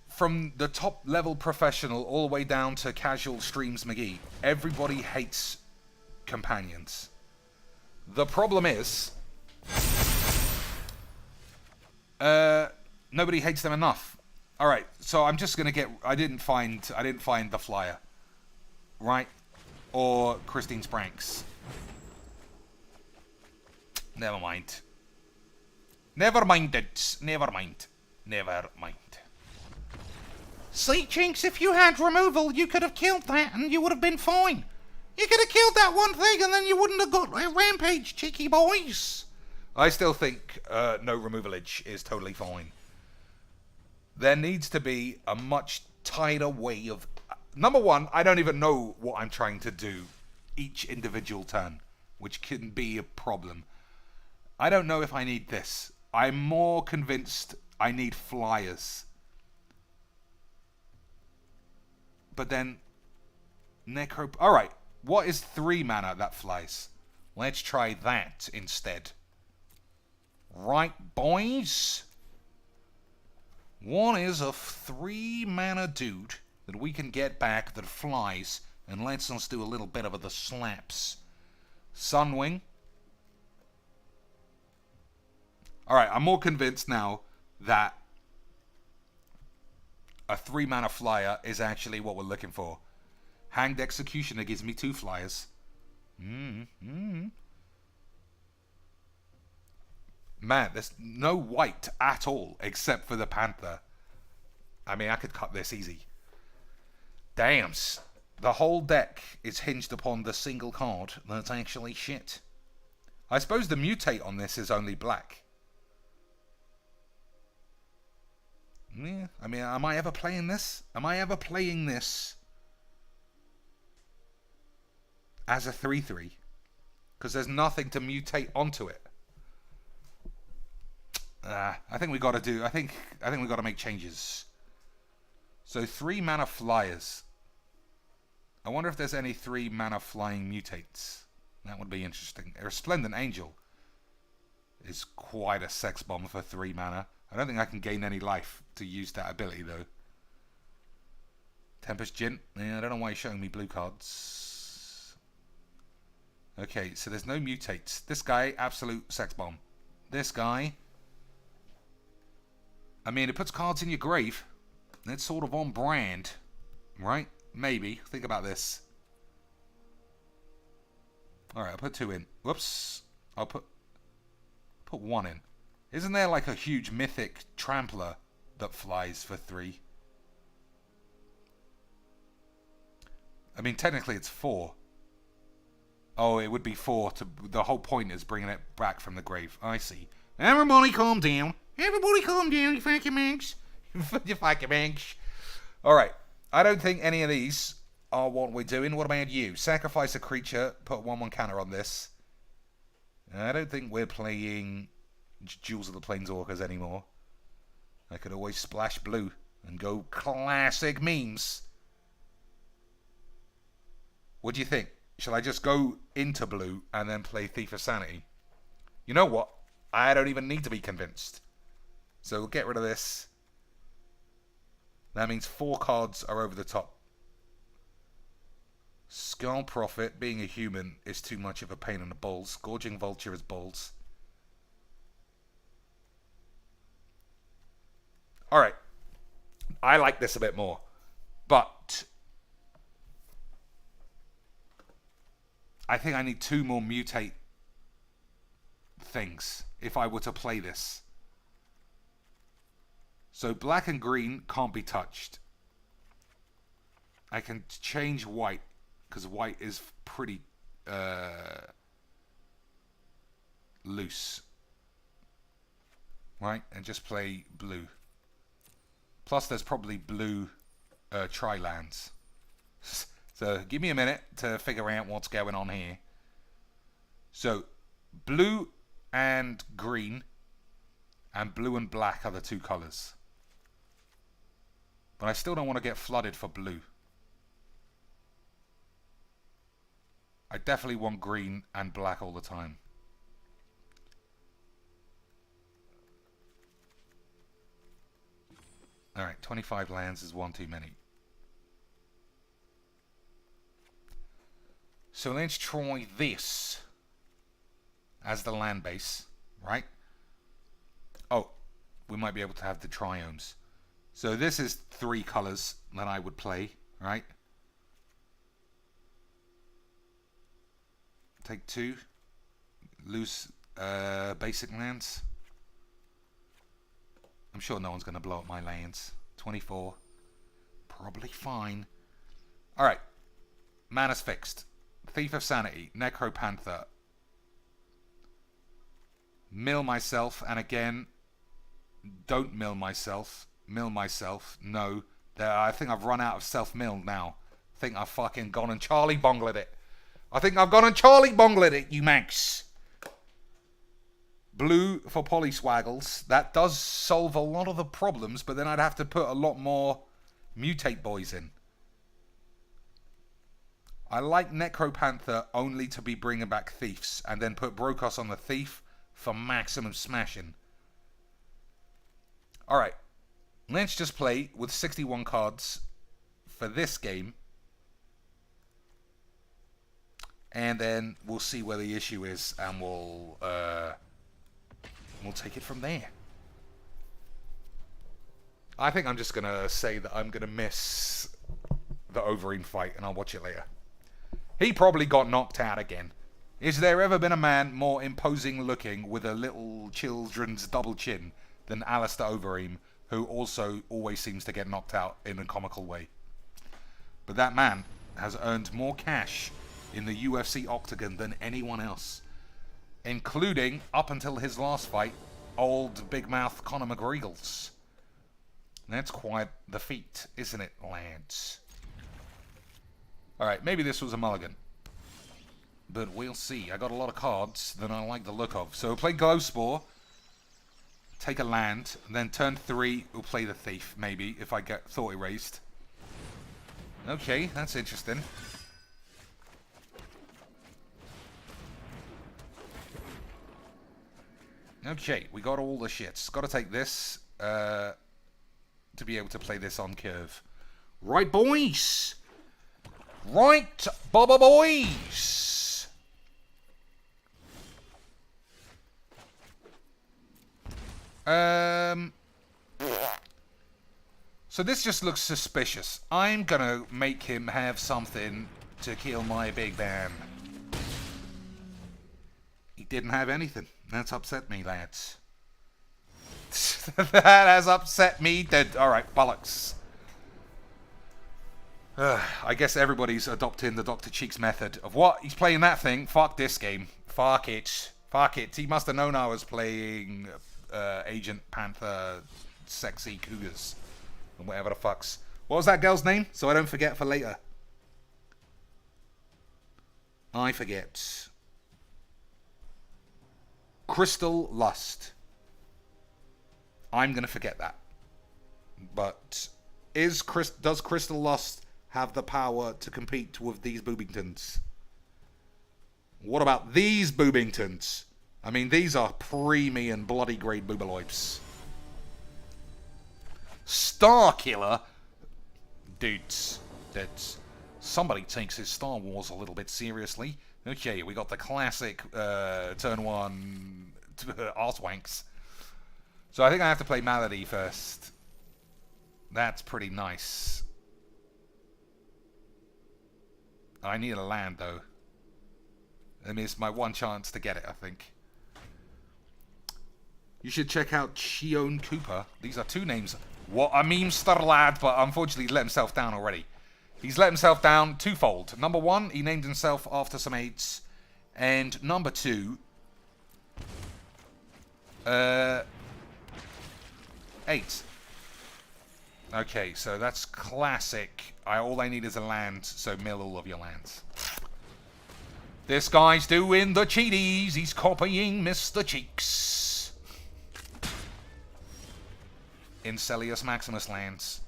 From the top level professional all the way down to casual streams McGee. Everybody hates companions. The problem is... nobody hates them enough. Alright, so I'm just gonna get... I didn't find the flyer. Right? Or Christine Spranks. Never mind. Never mind it. Never mind. Never mind. See, Chinks, if you had removal, you could have killed that and you would have been fine. You could have killed that one thing and then you wouldn't have got a rampage, cheeky boys. I still think no removalage is totally fine. There needs to be a much tighter way of... Number one, I don't even know what I'm trying to do each individual turn, which can be a problem. I don't know if I need this. I'm more convinced I need flyers. But then... Necro... Alright, what is 3 mana that flies? Let's try that instead. Right, boys? What is a 3 mana dude that we can get back that flies and lets us do a little bit of the slaps? Sunwing. Alright, I'm more convinced now that a 3 mana flyer is actually what we're looking for. Hanged Executioner gives me 2 flyers. Man, there's no white at all except for the Panther. I mean, I could cut this easy. Damn. The whole deck is hinged upon the single card that's actually shit. I suppose the mutate on this is only black. Yeah, I mean, am I ever playing this? Am I ever playing this as a 3/3? Because there's nothing to mutate onto it. I think we got to do. I think we got to make changes. So 3 mana flyers. I wonder if there's any 3 mana flying mutates. That would be interesting. A Resplendent Angel is quite a sex bomb for 3 mana. I don't think I can gain any life to use that ability though. Tempest Gin. Yeah, I don't know why you're showing me blue cards. Okay, so there's no mutates. This guy, absolute sex bomb. This guy. I mean, it puts cards in your grave. It's sort of on brand, right? Maybe. Think about this. Alright, I'll put 2 in. Whoops. I'll put 1 in. Isn't there like a huge mythic trampler that flies for 3? I mean, technically it's 4. Oh, it would be 4. The whole point is bringing it back from the grave. I see. Everybody calm down. Everybody calm down, you fucking manx. You fucking manx. Alright. I don't think any of these are what we're doing. What about you? Sacrifice a creature. Put 1/1 counter on this. I don't think we're playing Jewels of the Planeswalkers anymore. I could always splash blue and go classic memes. What do you think? Shall I just go into blue and then play Thief of Sanity? You know what? I don't even need to be convinced. So we'll get rid of this. That means 4 cards are over the top. Skull Prophet, being a human, is too much of a pain in the balls. Gorging Vulture is balls. Alright. I like this a bit more. But I think I need 2 more mutate things if I were to play this. So black and green can't be touched. I can change white, because white is pretty loose. Right? And just play blue. Plus there's probably blue tri-lands. So give me a minute to figure out what's going on here. So blue and green and blue and black are the 2 colours. But I still don't want to get flooded for blue. I definitely want green and black all the time. Alright, 25 lands is 1 too many. So let's try this as the land base, right? Oh, we might be able to have the triomes. So this is 3 colours that I would play, right? Take 2. Lose basic lands. I'm sure no one's going to blow up my lands. 24. Probably fine. Alright. Mana's fixed. Thief of Sanity. Necro Panther. Mill myself. And again, don't mill myself. Mill myself. No. I think I've run out of self-mill now. I think I've fucking gone and Charlie Bongled it. I think I've gone and Charlie Bongled it, you manx. Blue for Polyswaggles. That does solve a lot of the problems, but then I'd have to put a lot more mutate boys in. I like Necro Panther only to be bringing back thieves, and then put Brokkos on the thief for maximum smashing. Alright, let's just play with 61 cards for this game. And then we'll see where the issue is, and we'll take it from there. I think I'm just going to say that I'm going to miss the Overgrown fight, and I'll watch it later. He probably got knocked out again. Is there ever been a man more imposing looking with a little children's double chin than Alistair Overgrown, who also always seems to get knocked out in a comical way? But that man has earned more cash in the UFC octagon than anyone else, including, up until his last fight, old big mouth Conor McGregor's. That's quite the feat, isn't it, lads? Alright, maybe this was a mulligan, but we'll see. I got a lot of cards that I like the look of. So we'll play Glowspore, take a land, and then turn 3 we'll play the Thief, maybe, if I get thought erased. Okay, that's interesting. Okay, we got all the shits. Got to take this to be able to play this on curve. Right, boys. Right, Baba boys. So this just looks suspicious. I'm gonna make him have something to kill my big man. He didn't have anything. That's upset me, lads. That has upset me. Dead. Alright, bollocks. I guess everybody's adopting the Dr. Cheeks method of what? He's playing that thing? Fuck this game. Fuck it. Fuck it. He must have known I was playing Agent Panther Sexy Cougars. And whatever the fucks. What was that girl's name? So I don't forget for later. I forget. Crystal Lust. I'm going to forget that. But does Crystal Lust have the power to compete with these Boobingtons? What about these Boobingtons? I mean, these are premium bloody grade Boobaloids. Star Killer? Dudes. Somebody takes his Star Wars a little bit seriously. Okay, we got the classic turn 1 arsewanks. So I think I have to play Malady first. That's pretty nice. I need a land, though. I mean, it's my one chance to get it, I think. You should check out Chion Cooper. These are two names. What a memester lad, but unfortunately he's let himself down already. He's let himself down twofold. Number one, he named himself after some AIDS. And number two... AIDS. Okay, so that's classic. All I need is a land, so mill all of your lands. This guy's doing the cheaties. He's copying Mr. Cheeks. Incelius Maximus lands.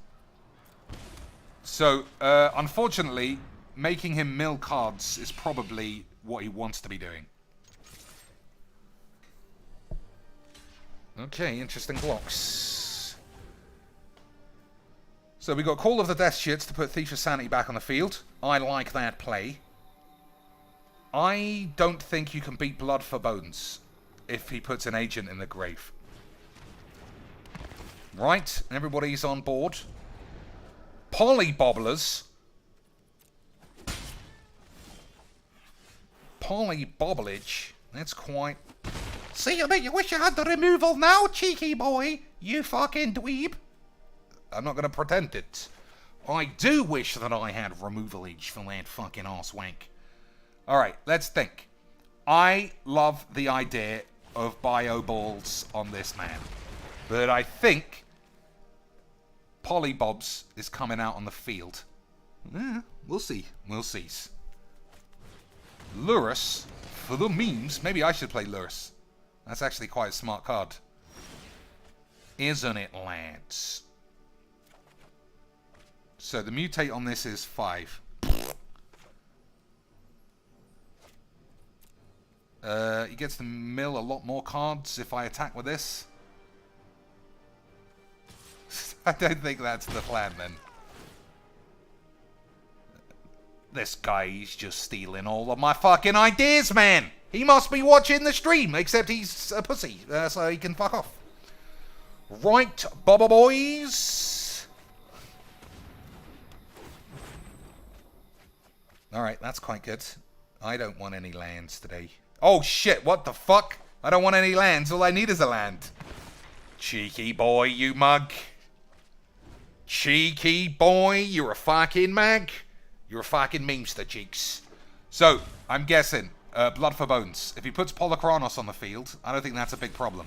So, unfortunately, making him mill cards is probably what he wants to be doing. Okay, interesting blocks. So we got Call of the Death Shits to put Thief of Sanity back on the field. I like that play. I don't think you can beat Blood for Bones if he puts an agent in the grave. Right, everybody's on board. Polybobblers. Polybobblage. That's quite... See, I bet you wish you had the removal now, cheeky boy. You fucking dweeb. I'm not going to pretend it. I do wish that I had removalage for that fucking arse wank. Alright, let's think. I love the idea of bio balls on this man. But I think Polybobs is coming out on the field. We'll see. We'll see. Lurus for the memes. Maybe I should play Lurus. That's actually quite a smart card. Isn't it, lads? So the mutate on this is 5. He gets to mill a lot more cards if I attack with this. I don't think that's the plan then. This guy's just stealing all of my fucking ideas, man! He must be watching the stream, except he's a pussy, so he can fuck off. Right, Bubba boys. Alright, that's quite good. I don't want any lands today. Oh shit, what the fuck? I don't want any lands, all I need is a land. Cheeky boy, you mug. Cheeky boy, you're a fucking mag. You're a fucking memester, Cheeks. So, I'm guessing, Blood for Bones. If he puts Polychronos on the field, I don't think that's a big problem.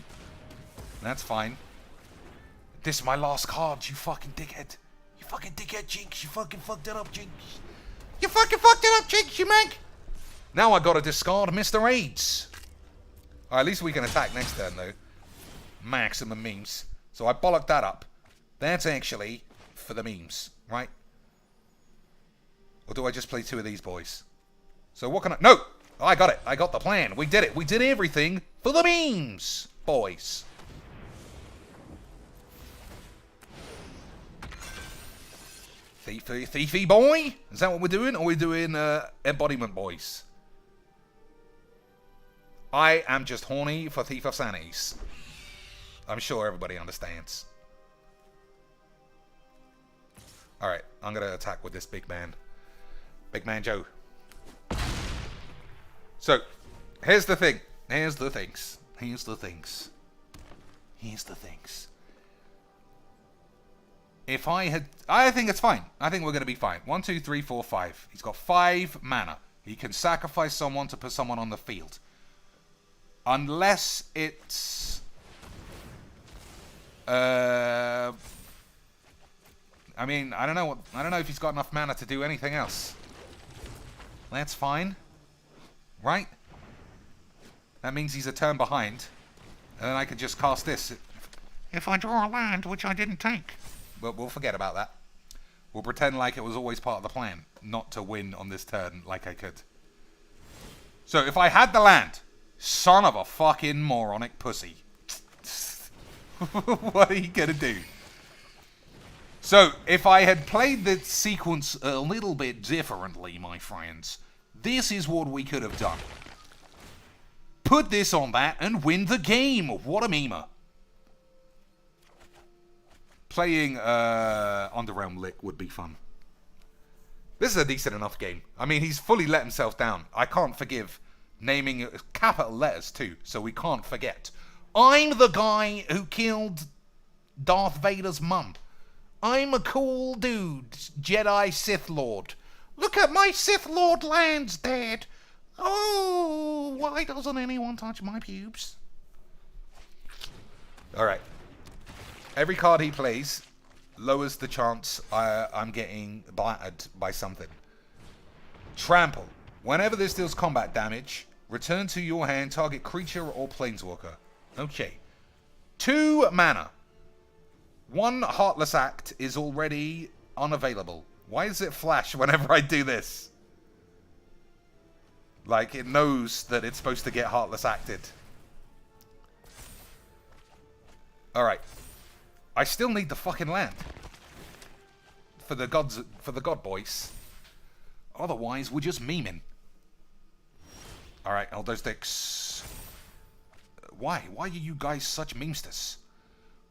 That's fine. This is my last card, you fucking dickhead. You fucking dickhead, Cheeks. You fucking fucked it up, Cheeks. You fucking fucked it up, Cheeks, you mag. Now I gotta discard Mr. AIDS. At least we can attack next turn, though. Maximum memes. So I bollocked that up. That's actually for the memes, right? Or do I just play 2 of these boys? So what can I... No! I got it. I got the plan. We did it. We did everything for the memes, boys. Thiefy boy? Is that what we're doing? Or are we doing embodiment boys? I am just horny for Thief of Sanities. I'm sure everybody understands. Alright, I'm going to attack with this big man. Big man Joe. So, here's the thing. Here's the things. here's the things. If I had... I think it's fine. I think we're going to be fine. 1, 2, 3, 4, 5. He's got 5 mana. He can sacrifice someone to put someone on the field. Unless it's... I mean, I don't know if he's got enough mana to do anything else. That's fine. Right? That means he's a turn behind. And then I can just cast this. If I draw a land, which I didn't take. But we'll forget about that. We'll pretend like it was always part of the plan. Not to win on this turn like I could. So if I had the land... Son of a fucking moronic pussy. What are you gonna do? So, if I had played the sequence a little bit differently, my friends, this is what we could have done. Put this on that and win the game. What a memer. Playing Underrealm Lick would be fun. This is a decent enough game. I mean, he's fully let himself down. I can't forgive naming capital letters too, so we can't forget. I'm the guy who killed Darth Vader's mum. I'm a cool dude, Jedi Sith Lord. Look at my Sith Lord lands, Dad. Oh, why doesn't anyone touch my pubes? Alright. Every card he plays lowers the chance I'm getting blattered by something. Trample. Whenever this deals combat damage, return to your hand target creature or planeswalker. Okay. 2 mana. 1 Heartless Act is already unavailable. Why does it flash whenever I do this? Like, it knows that it's supposed to get Heartless Acted. Alright. I still need the fucking land. For the gods, for the god boys. Otherwise, we're just memeing. Alright, Elder Sticks. Why? Why are you guys such memesters?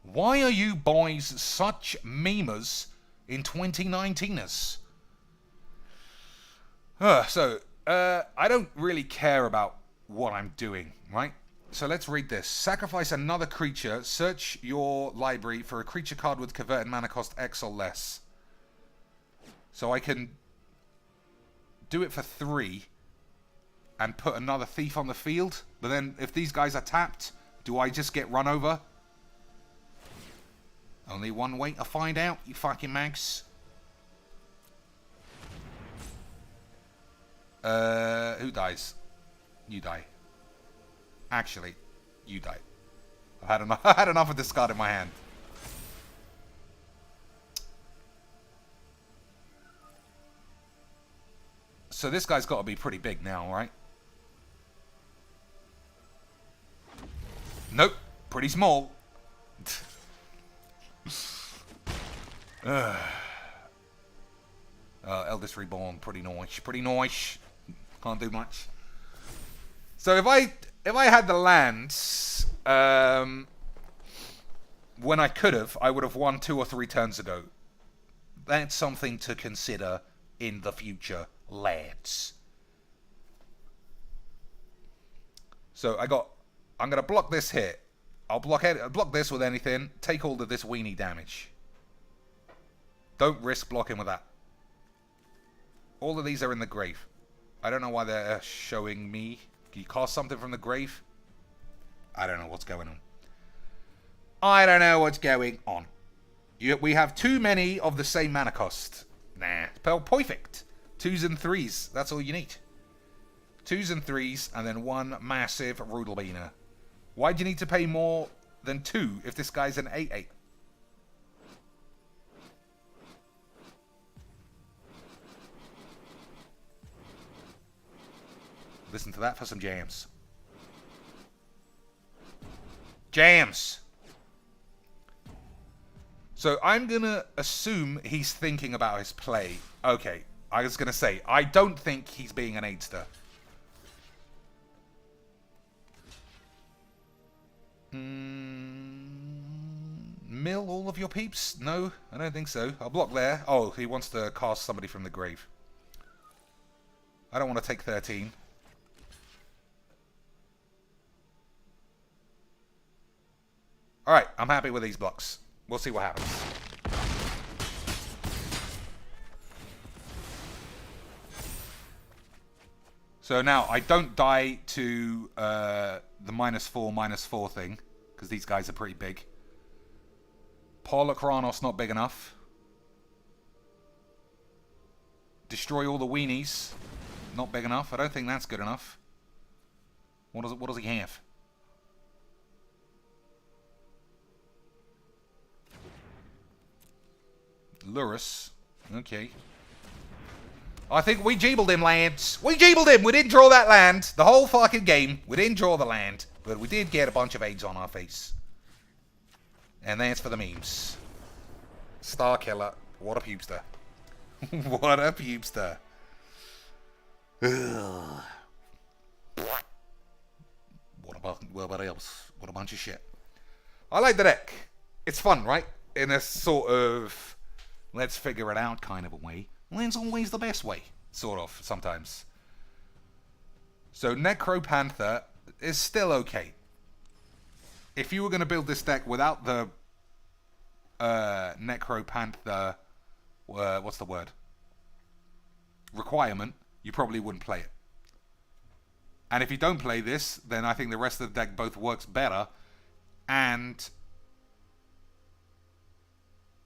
Why are you boys such memers in 2019ers? I don't really care about what I'm doing, right? So let's read this. Sacrifice another creature. Search your library for a creature card with converted mana cost X or less. So I can do it for 3 and put another thief on the field. But then if these guys are tapped, do I just get run over? Only one way to find out, you fucking mags. Who dies? You die. Actually, you die. I've had enough. I had enough of this card in my hand. So this guy's got to be pretty big now, right? Nope, pretty small. Eldest Reborn, pretty nice. Pretty nice. Can't do much. So if I had the lands, when I could have, I would have won 2 or 3 turns ago. That's something to consider in the future, lads. So I'm gonna block this hit. I'll block this with anything. Take all of this weenie damage. Don't risk blocking with that. All of these are in the grave. I don't know why they're showing me. Can you cast something from the grave? I don't know what's going on. I don't know what's going on. We have too many of the same mana cost. Nah. Perfect. 2s and 3s. That's all you need. 2s and 3s, and then 1 massive Rudelbeiner. Why do you need to pay more than 2 if this guy's an 8/8? Listen to that for some jams. Jams! So I'm going to assume he's thinking about his play. Okay, I was going to say, I don't think he's being an 8-ster. Mill all of your peeps? No, I don't think so. I'll block there. Oh, he wants to cast somebody from the grave. I don't want to take 13. Alright, I'm happy with these blocks. We'll see what happens. So now, I don't die to the -4/-4 thing, because these guys are pretty big. Polokranos not big enough. Destroy all the weenies. Not big enough. I don't think that's good enough. What does he have? Lurus. Okay. I think we jeebled him, lads. We jeebled him. We didn't draw that land. The whole fucking game. We didn't draw the land. But we did get a bunch of AIDS on our face. And that's for the memes. Star Killer. What a pubester. What a pubester. What else? What a bunch of shit. I like the deck. It's fun, right? In a sort of let's figure it out kind of a way. And it's always the best way. Sort of, sometimes. So Necro Panther is still okay. If you were going to build this deck without the Necro Panther, what's the word? Requirement, you probably wouldn't play it. And if you don't play this, then I think the rest of the deck both works better, and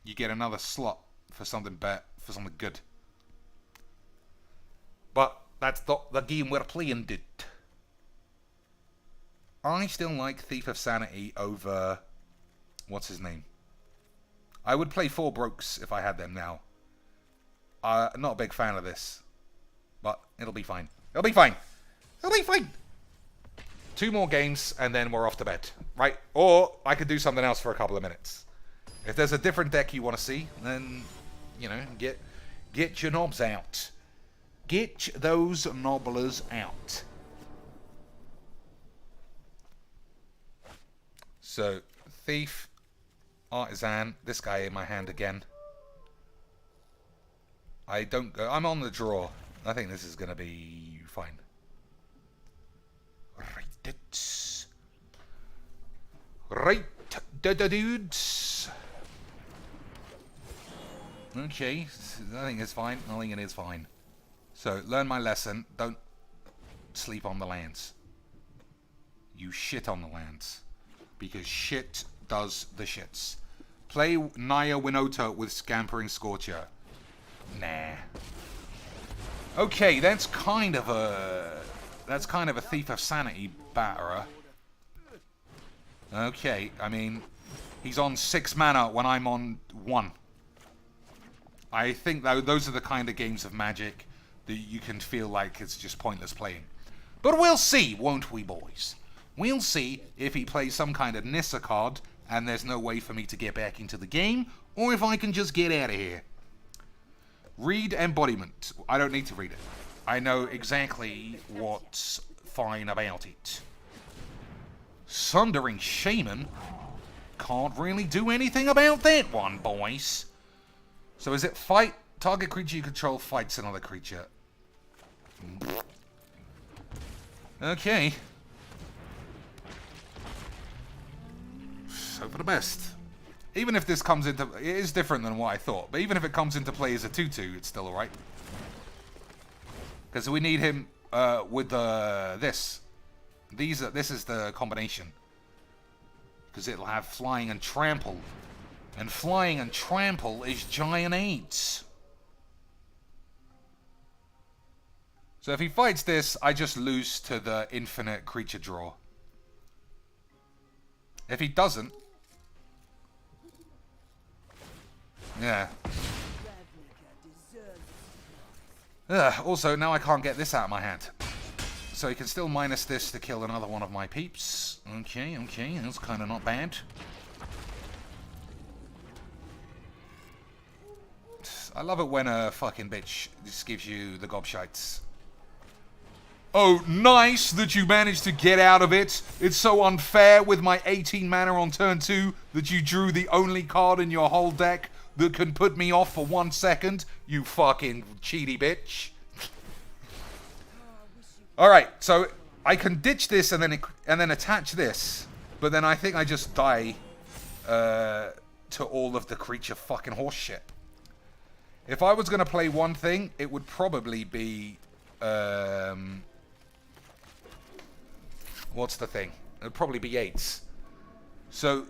you get another slot for something for something good. But that's not the game we're playing, dude. I still like Thief of Sanity over what's his name. I would play 4 Brokkos if I had them now. Not a big fan of this, but it'll be fine. It'll be fine. It'll be fine. 2 more games and then we're off to bed, right? Or I could do something else for a couple of minutes. If there's a different deck you want to see, then you know, get your knobs out. Get those nobblers out. So Thief, Artisan, this guy in my hand again. I don't go. I'm on the draw. I think this is going to be fine. Right, dudes. Okay, I think it's fine. I think it is fine. So, learn my lesson. Don't sleep on the lands. You shit on the lands. Because shit does the shits. Play Naya Winota with Scampering Scorcher. Nah. Okay, that's kind of a Thief of Sanity batterer. Okay, I mean, he's on 6 mana when I'm on 1. I think those are the kind of games of Magic that you can feel like it's just pointless playing. But we'll see, won't we, boys? We'll see if he plays some kind of Nissa card and there's no way for me to get back into the game, or if I can just get out of here. Read Embodiment. I don't need to read it. I know exactly what's fine about it. Sundering Shaman? Can't really do anything about that one, boys. So is it fight? Target creature you control fights another creature. Okay. Hope for the best. Even if this comes into... It is different than what I thought. But even if it comes into play as a 2/2, it's still alright. Because we need him with this. This is the combination. Because it'll have Flying and Trample. And Flying and Trample is Giant 8. So if he fights this, I just lose to the infinite creature draw. If he doesn't... Yeah. Also, now I can't get this out of my hand. So he can still minus this to kill another one of my peeps. Okay, that's kind of not bad. I love it when a fucking bitch just gives you the gobshites. Oh, nice that you managed to get out of it. It's so unfair with my 18 mana on turn 2 that you drew the only card in your whole deck that can put me off for 1 second. You fucking cheaty bitch. Alright, so I can ditch this and then attach this. But then I think I just die to all of the creature fucking horse shit. If I was going to play one thing, it would probably be... what's the thing? It would probably be Yates. So,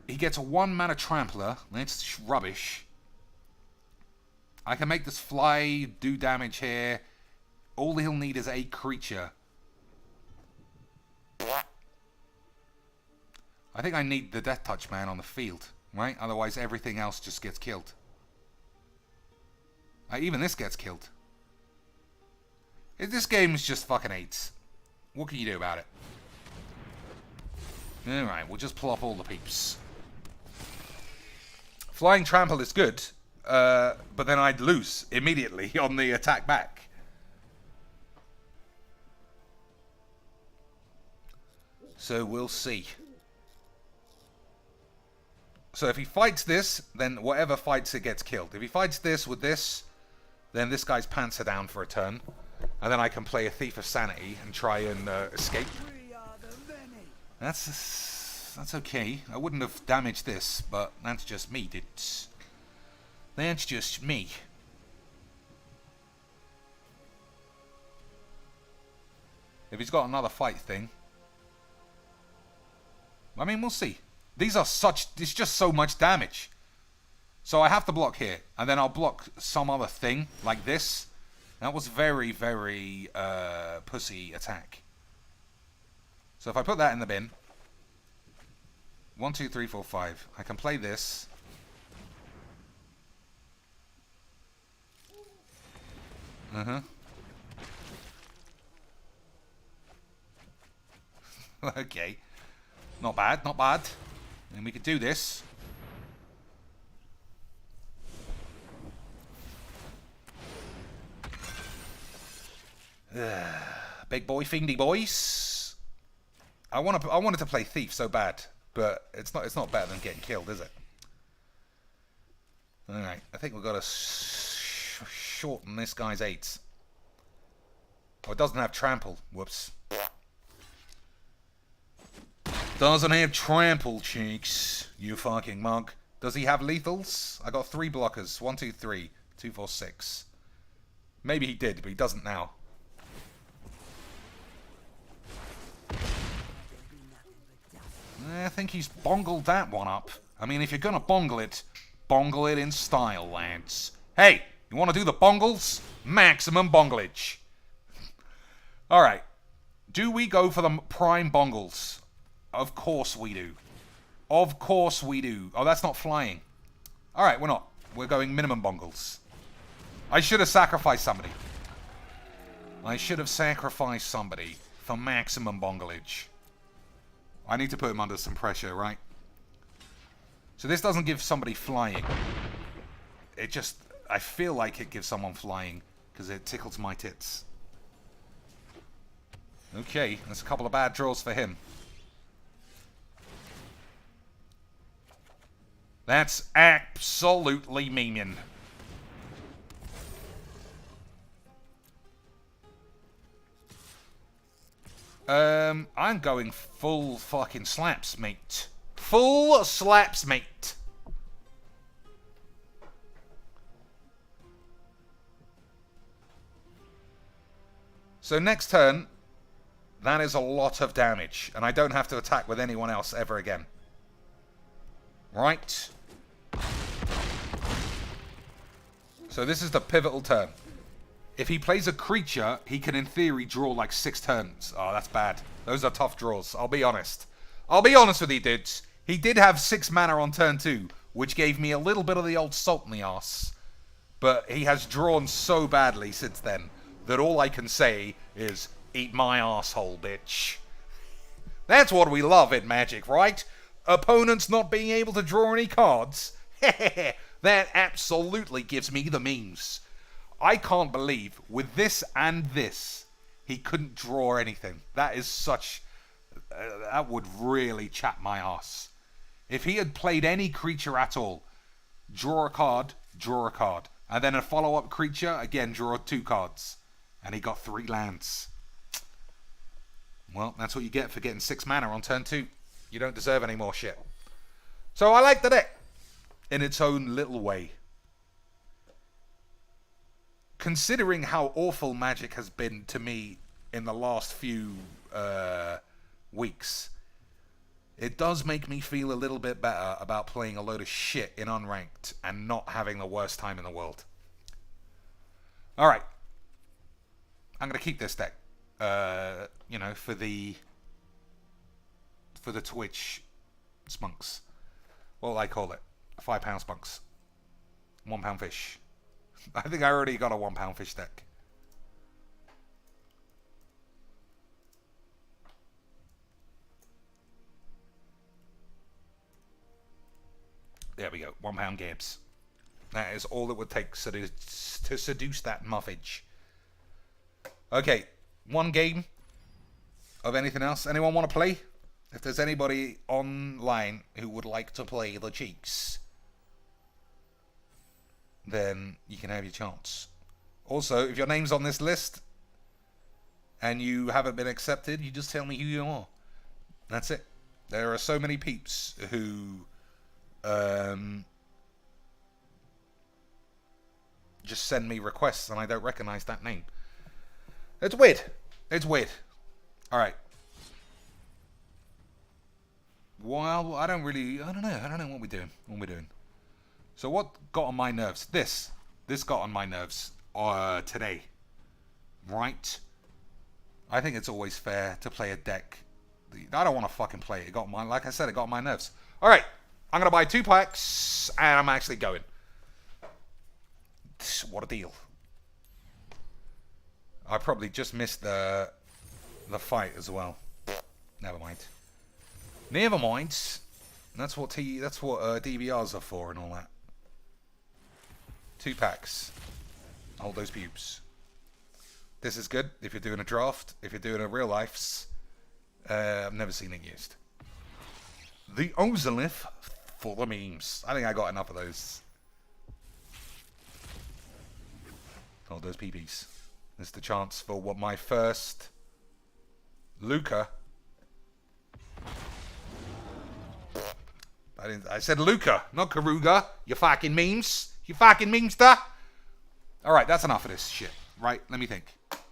he gets a 1 mana trampler. That's rubbish. I can make this fly, do damage here. All he'll need is a creature. I think I need the Death Touch man on the field, right? Otherwise everything else just gets killed. Even this gets killed. This game is just fucking 8s. What can you do about it? Alright, we'll just pull up all the peeps. Flying Trample is good, but then I'd lose immediately on the attack back. So we'll see. So if he fights this, then whatever fights it gets killed. If he fights this with this, then this guy's pants are down for a turn. And then I can play a Thief of Sanity and try and escape. That's okay. I wouldn't have damaged this, but that's just me, dudes. That's just me. If he's got another fight thing, I mean, we'll see. These are such... It's just so much damage. So I have to block here. And then I'll block some other thing, like this. That was very, very pussy attack. So if I put that in the bin. 1, 2, 3, 4, 5. I can play this. Okay. Not bad, not bad. And we could do this. Big boy, fiendy boys. I wanted to play Thief so bad, but it's not better than getting killed, is it? All right, I think we've got to shorten this guy's 8s. Oh, it doesn't have trample. Whoops. Doesn't have trample, cheeks. You fucking mug. Does he have lethals? I got 3 blockers. 1, 2, 3. 2, 4, 6. Maybe he did, but he doesn't now. I think he's bongled that one up. I mean, if you're gonna bongle it in style, lads. Hey, you want to do the bongles? Maximum bonglage. Alright. Do we go for the prime bongles? Of course we do. Of course we do. Oh, that's not flying. Alright, we're not. We're going minimum bongles. I should have sacrificed somebody. I should have sacrificed somebody for maximum bonglage. I need to put him under some pressure, right? So this doesn't give somebody flying. It just... I feel like it gives someone flying because it tickles my tits. Okay, that's a couple of bad draws for him. That's absolutely memeing. I'm going full fucking slaps, mate. Full slaps, mate. So next turn, that is a lot of damage, and I don't have to attack with anyone else ever again. Right. So this is the pivotal turn. If he plays a creature, he can in theory draw like 6 turns. Oh, that's bad. Those are tough draws, I'll be honest. I'll be honest with you, dudes. He did have 6 mana on turn 2, which gave me a little bit of the old salt in the arse. But he has drawn so badly since then that all I can say is, eat my arsehole, bitch. That's what we love in Magic, right? Opponents not being able to draw any cards? That absolutely gives me the memes. I can't believe, with this and this, he couldn't draw anything. That is such... that would really chap my ass. If he had played any creature at all, draw a card, and then a follow-up creature, again, draw 2 cards. And he got 3 lands. Well, that's what you get for getting 6 mana on turn 2. You don't deserve any more shit. So I like the deck in its own little way. Considering how awful Magic has been to me in the last few weeks, it does make me feel a little bit better about playing a load of shit in unranked and not having the worst time in the world. Alright. I'm going to keep this deck. You know, for the Twitch spunks. What will I call it? £5 spunks. £1 fish. I think I already got a £1 fish deck. There we go. £1 games. That is all it would take to seduce that muffage. Okay. One game of anything else. Anyone want to play? If there's anybody online who would like to play the Cheeks, then you can have your chance. Also, if your name's on this list and you haven't been accepted, you just tell me who you are. That's it. There are so many peeps who just send me requests and I don't recognize that name. It's weird. It's weird. Alright. Well, I don't know what we're doing. So what got on my nerves? This got on my nerves today. Right? I think it's always fair to play a deck. I don't want to fucking play it. Like I said, it got on my nerves. Alright. I'm going to buy 2 packs and I'm actually going. What a deal. I probably just missed the fight as well. Never mind. Never mind. That's what DVRs are for and all that. 2 packs. Hold those pubes. This is good if you're doing a draft. If you're doing a real life's, I've never seen it used. The Ozolith for the memes. I think I got enough of those. Hold those PPs. This is the chance for what my first Luca. I said Luca, not Karuga. You fucking memes. You fucking memester. Alright, that's enough of this shit. Right, let me think.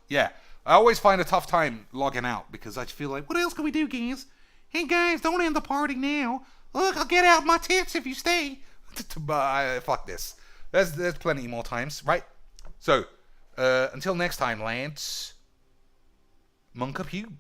Yeah, I always find a tough time logging out because I feel like, what else can we do, guys? Hey guys, don't end the party now. Look, I'll get out my tits if you stay. Fuck this. There's plenty more times, right? So, until next time, lads. Monk up pubes.